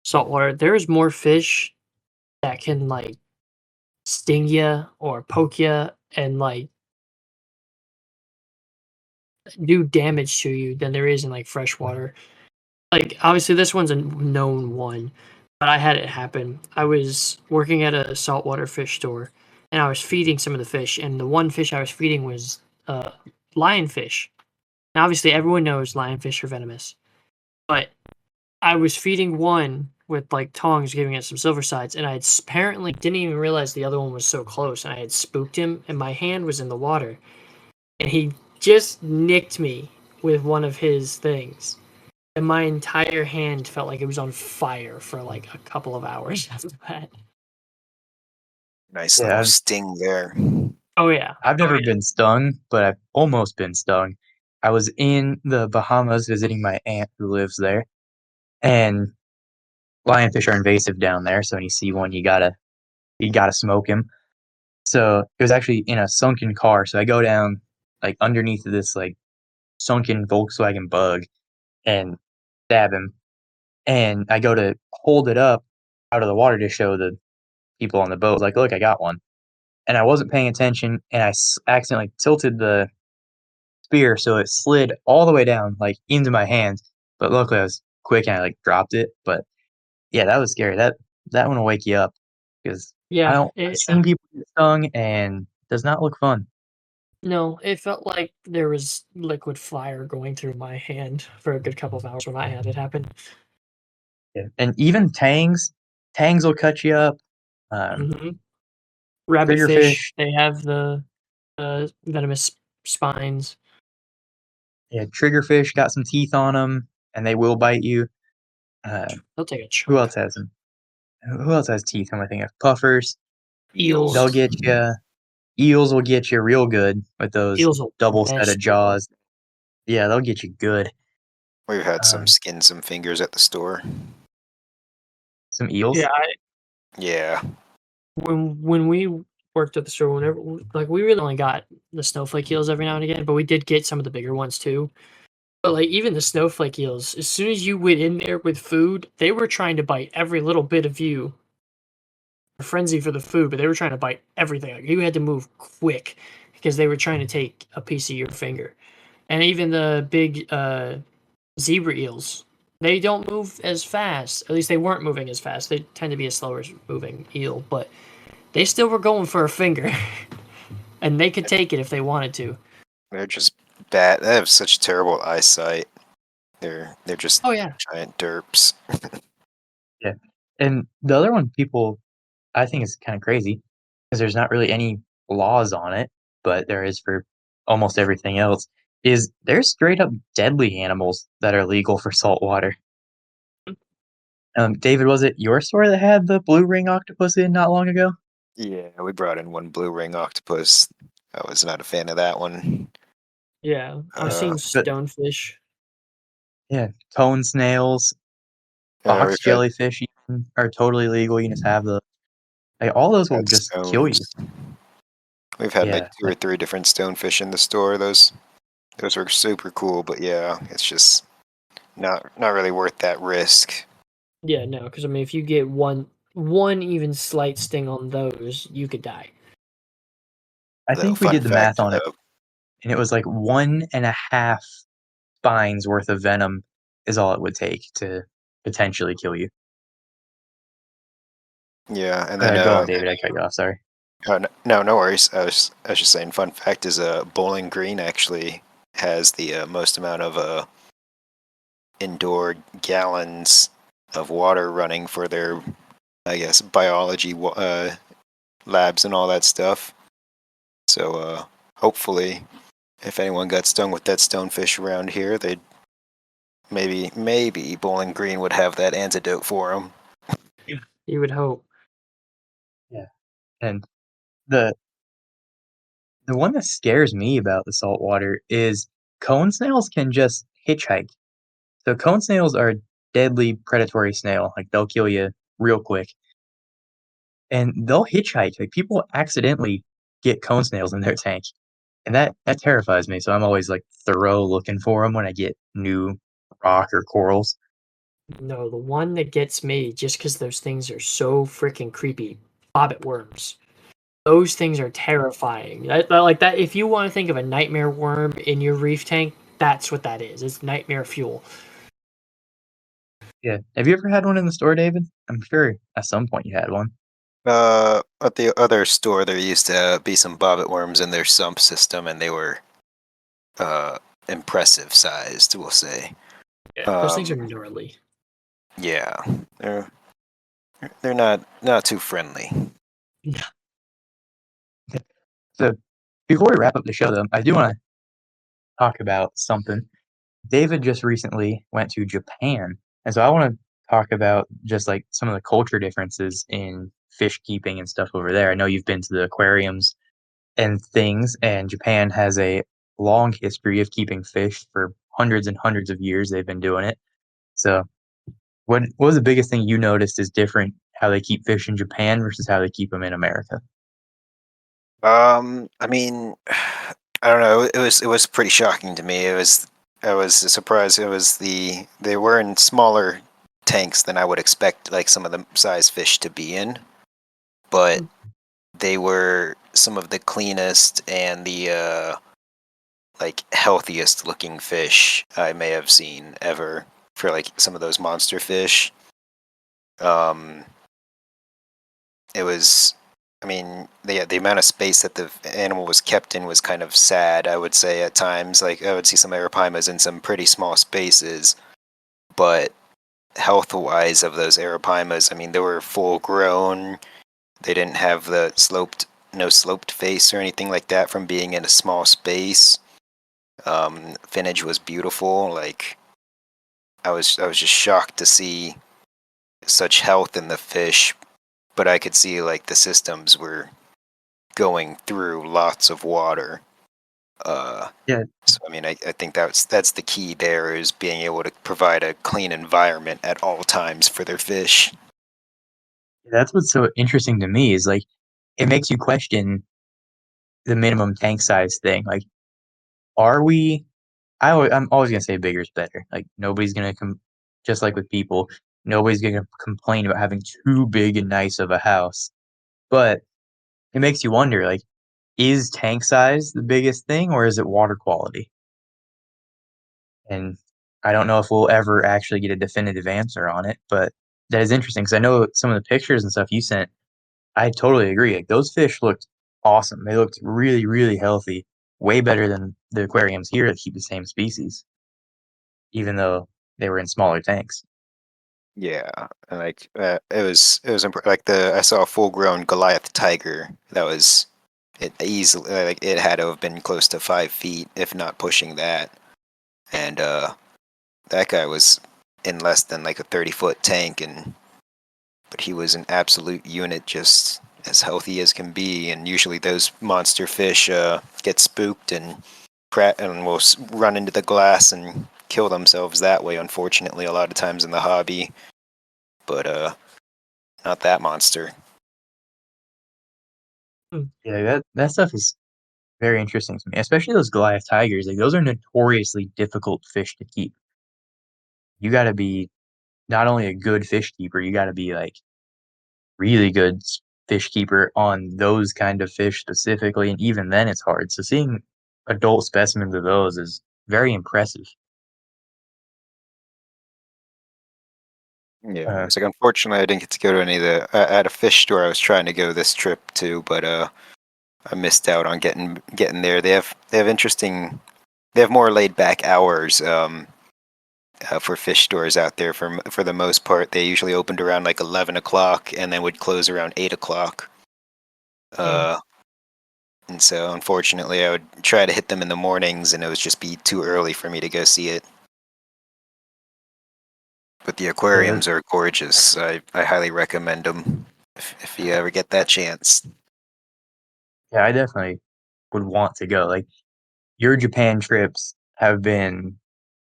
saltwater. There's more fish that can like sting you or poke you and like do damage to you than there is in like freshwater. Like obviously this one's a known one, but I had it happen. I was working at a saltwater fish store and I was feeding some of the fish, and the one fish I was feeding was lionfish. Now obviously everyone knows lionfish are venomous, but I was feeding one with like tongs, giving it some silver sides, and I had apparently didn't even realize the other one was so close, and I had spooked him, and my hand was in the water, and he just nicked me with one of his things, and my entire hand felt like it was on fire for like a couple of hours after that. Nice Yeah, little sting there. Oh yeah, I've never been stung, but I've almost been stung. I was in the Bahamas visiting my aunt who lives there, and lionfish are invasive down there, so when you see one, you gotta smoke him. So it was actually in a sunken car. So I go down like underneath of this like sunken Volkswagen Bug and stab him, and I go to hold it up out of the water to show the people on the boat, like, look, I got one. And I wasn't paying attention, and accidentally tilted the spear, so it slid all the way down, like, into my hands, but luckily I was quick and I, like, dropped it, but, yeah, that was scary, that one will wake you up, 'cause yeah. I've seen people get stung, and it does not look fun. No, it felt like there was liquid fire going through my hand for a good couple of hours when I had it happen. Yeah, and even tangs will cut you up, um, Hmm. Rabbitfish, triggerfish they have the venomous spines. yeah, triggerfish got some teeth on them, and they will bite you, They'll take a who chunk. else has them? Who else has teeth, am I thinking of? Puffers, they'll Eels. Eels. get you. Eels will get you real good with those Eels will double set mess of you up. jaws. Yeah, they'll get you good. We've had some Um, skin some fingers at the store. some Yeah, eels? Yeah. when we worked at the store, whenever like we really only got the snowflake eels every now and again, but we did get some of the bigger ones too. But like even the snowflake eels, as soon as you went in there with food, they were trying to bite every little bit of you. A frenzy for the food, but they were trying to bite everything. Like, you had to move quick because they were trying to take a piece of your finger. And even the big zebra eels, they don't move as fast. At least they weren't moving as fast. They tend to be a slower moving eel, but they still were going for a finger, and they could take it if they wanted to. They're just bad. They have such terrible eyesight. They're just Oh yeah, giant derps. Yeah. And the other one people I think is kinda crazy crazy because there's not really any laws on it, but there is for almost everything else, is there's straight up deadly animals that are legal for saltwater. David, was it your store that had the blue ring octopus in not long ago? Yeah, we brought in one blue ring octopus. I was not a fan of that one. yeah. I've Uh, seen But stonefish. yeah, cone snails, we've box had jellyfish even are totally legal, you can just have the like, all those will had just kill you. stones. We've had like Yeah, two or three different stonefish in the store. Those were super cool, but yeah, it's just not really worth that risk. Yeah, no, because I mean, if you get one even slight sting on those, you could die. I Though, think we fun did the math fact, on it, and it was like 1.5 spines worth of venom is all it would take to potentially kill you. yeah, and then Go on, David, I cut you off, sorry. oh, no worries. I was just saying. Fun fact is, Bowling Green actually has the most amount of indoor gallons of water running for their, I guess, biology labs and all that stuff. So hopefully, if anyone got stung with that stonefish around here, they'd maybe Bowling Green would have that antidote for them. You would hope. Yeah, and the the one that scares me about the saltwater is cone snails can just hitchhike. So cone snails are a deadly predatory snail, like, they'll kill you real quick, and they'll hitchhike, like, people accidentally get cone snails in their tank. and that terrifies me, so I'm always, like, thorough looking for them when I get new rock or corals. No, the one that gets me just because those things are so freaking creepy, bobbit worms. Those things are terrifying. Like that, if you wanna think of a nightmare worm in your reef tank, that's what that is. It's nightmare fuel. Yeah. Have you ever had one in the store, David? I'm sure at some point you had one. At the other store, there used to be some bobbit worms in their sump system, and they were uh, impressive sized, we'll say. Yeah, those things are Um, gnarly. yeah, they're they're not too friendly. So, before we wrap up the show, though, I do wanna talk about something. David just recently went to Japan, and so I wanna talk about just, like, some of the culture differences in fish keeping and stuff over there. I know you've been to the aquariums and things, and Japan has a long history of keeping fish for hundreds and hundreds of years, they've been doing it. So, what was the biggest thing you noticed is different how they keep fish in Japan versus how they keep them in America? I mean, I don't know. It was pretty shocking to me. I was surprised. They were in smaller tanks than I would expect, like some of the size fish to be in, but Mm. they were some of the cleanest and the like healthiest looking fish I may have seen ever for like some of those monster fish. Um, it was, I mean, the amount of space that the animal was kept in was kind of sad, I would say at times. Like I would see some arapimas in some pretty small spaces, but health wise of those arapimas, I mean, they were full grown. They didn't have the no sloped face or anything like that from being in a small space. Finnage was beautiful. Like I was just shocked to see such health in the fish, but I could see like the systems were going through lots of water. Uh, Yeah, so I mean, I think that's the key there is being able to provide a clean environment at all times for their fish. that's what's so interesting to me is, like, it makes you question the minimum tank size thing, like, are we I'm always gonna say bigger is better, like, nobody's gonna just like with people, nobody's gonna complain about having too big and nice of a house, but it makes you wonder, like, is tank size the biggest thing, or is it water quality? And I don't know if we'll ever actually get a definitive answer on it, but that is interesting because I know some of the pictures and stuff you sent, I totally agree, like, those fish looked awesome, they looked really, really healthy, way better than the aquariums here that keep the same species, even though they were in smaller tanks. Yeah, and like like the I saw a full grown Goliath tiger that was it easily like it had to have been close to 5 feet, if not pushing that, and that guy was in less than like a 30-foot tank, and but he was an absolute unit, just as healthy as can be. And usually those monster fish get spooked and will run into the glass and kill themselves that way. Unfortunately, a lot of times in the hobby, but not that monster. Mm. Yeah, that stuff is very interesting to me, especially those Goliath tigers, like, those are notoriously difficult fish to keep. You gotta be not only a good fish keeper, you gotta be, like, really good fish keeper on those kind of fish specifically, and even then it's hard. So seeing adult specimens of those is very impressive. Yeah, Uh, it's like unfortunately I didn't get to go to any of the at a fish store I was trying to go this trip to, but I missed out on getting there. They have interesting. They have more laid back hours for fish stores out there. For the most part, they usually opened around like 11 o'clock and then would close around 8 o'clock. Mm. Uh, and so unfortunately, I would try to hit them in the mornings, and it would just be too early for me to go see it. But the yeah, aquariums are gorgeous. I highly recommend them if you ever get that chance. yeah, I definitely would want to go. Like, your Japan trips have been,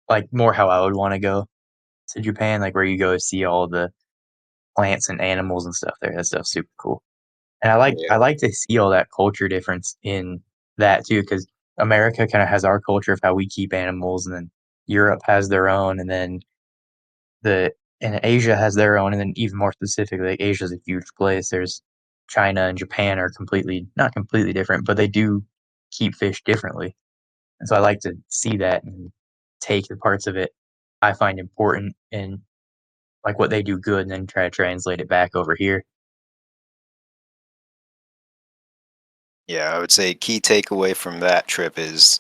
like, more how I would wanna go to Japan, like, where you go see all the plants and animals and stuff there. That stuff's super cool. And Yeah. I like to see all that culture difference in that too, because America kind of has our culture of how we keep animals, and then Europe has their own, and then the and Asia has their own, and then even more specifically, like Asia's a huge place. There's China and Japan are completely not completely different, but they do keep fish differently. And so I like to see that and take the parts of it I find important and like what they do good and then try to translate it back over here. Yeah, I would say key takeaway from that trip is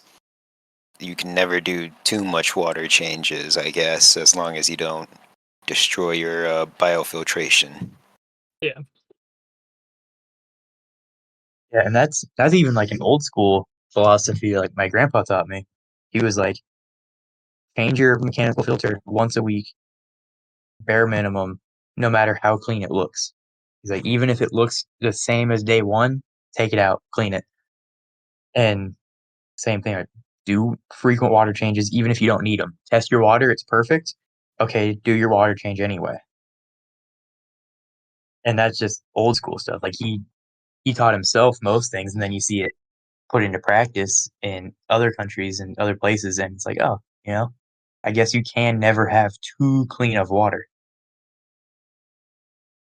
you can never do too much water changes, I guess, as long as you don't destroy your biofiltration. Yeah. Yeah, and that's even like an old school philosophy like my grandpa taught me. He was like, change your mechanical filter once a week, bare minimum, no matter how clean it looks. He's like, even if it looks the same as day one, take it out, clean it. And same thing, like, do frequent water changes even if you don't need them. Test your water, it's perfect. Okay, do your water change anyway. And that's just old school stuff. Like he taught himself most things, and then you see it put into practice in other countries and other places, and it's like, oh, you know, I guess you can never have too clean of water.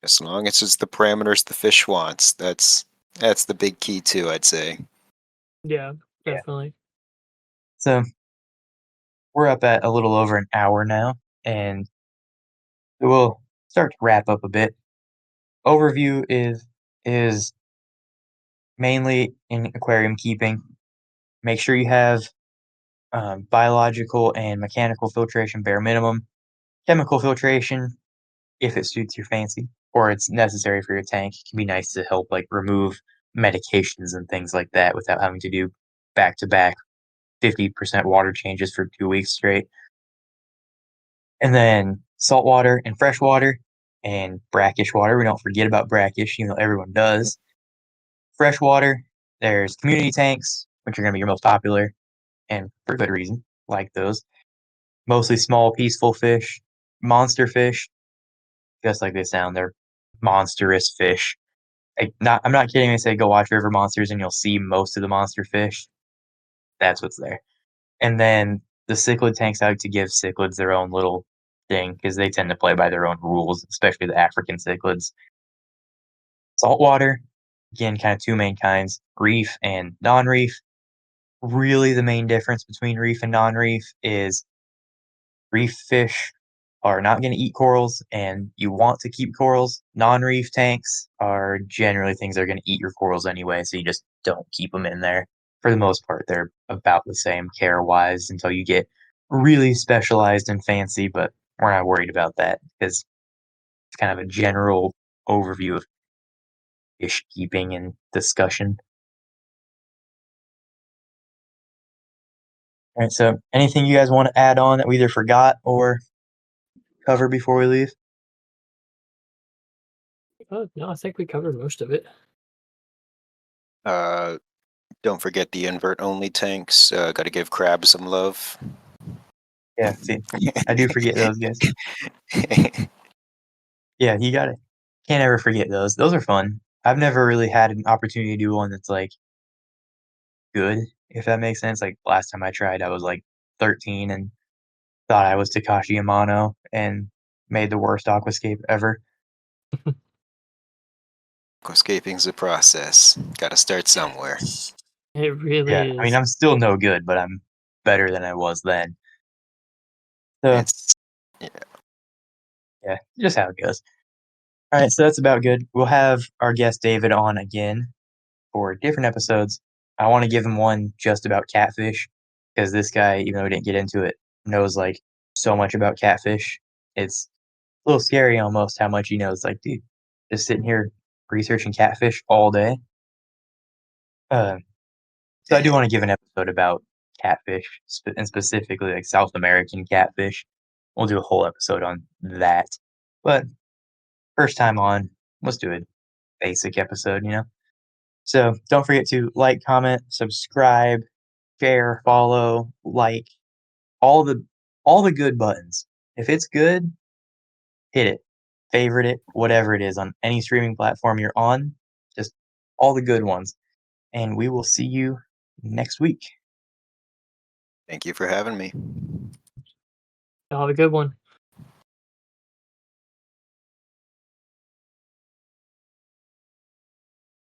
As long as it's the parameters the fish wants, that's the big key too, I'd say. Yeah, Yeah. definitely. So we're up at a little over an hour now, and we'll start to wrap up a bit. Overview is mainly in aquarium keeping. Make sure you have biological and mechanical filtration bare minimum. Chemical filtration, if it suits your fancy or it's necessary for your tank, it can be nice to help like remove medications and things like that without having to do back to back 50% water changes for 2 weeks straight. And then saltwater and freshwater and brackish water. We don't forget about brackish, even though everyone does. Freshwater, there's community tanks, which are going to be your most popular and for good reason, like those. Mostly small, peaceful fish, monster fish, just like they sound. They're monstrous fish. I'm not kidding when I say go watch River Monsters and you'll see most of the monster fish. That's what's there. And then the cichlid tanks, I like to give cichlids their own little thing because they tend to play by their own rules, especially the African cichlids. Saltwater, again, kind of two main kinds, reef and non-reef. Really, the main difference between reef and non-reef is reef fish are not going to eat corals, and you want to keep corals. Non-reef tanks are generally things that are going to eat your corals anyway, so you just don't keep them in there. For the most part, they're about the same care-wise until you get really specialized and fancy, but we're not worried about that because it's kind of a general overview of fish keeping and discussion. All right, so anything you guys want to add on that we either forgot or cover before we leave? Oh, no, I think we covered most of it. Uh, don't forget the invert only tanks. Got to give crabs some love. Yeah, see, I do forget those guys. Yeah, you got it. Can't ever forget those. Those are fun. I've never really had an opportunity to do one that's, like, good, if that makes sense. Like, last time I tried, I was, like, 13 and thought I was Takashi Amano and made the worst aquascape ever. Aquascaping's a process. Got to start somewhere. It Yeah, really I mean, is. I'm still no good, but I'm better than I was then. So, It's yeah, yeah, just how it goes. Alright, so that's about good. We'll have our guest David on again for different episodes. I wanna give him one just about catfish because this guy, even though we didn't get into it, knows, like, so much about catfish. It's a little scary almost how much he knows. Like, dude, just sitting here researching catfish all day. Uh, so I do eh, wanna give an episode about catfish, and specifically, like, South American catfish. We'll do a whole episode on that. But first time on, let's do a basic episode, you know? So don't forget to like, comment, subscribe, share, follow, like, all the all the good buttons. If it's good, hit it. Favorite it, whatever it is on any streaming platform you're on, just all the good ones. And we will see you next week. Thank you for having me. Y'all have a good one.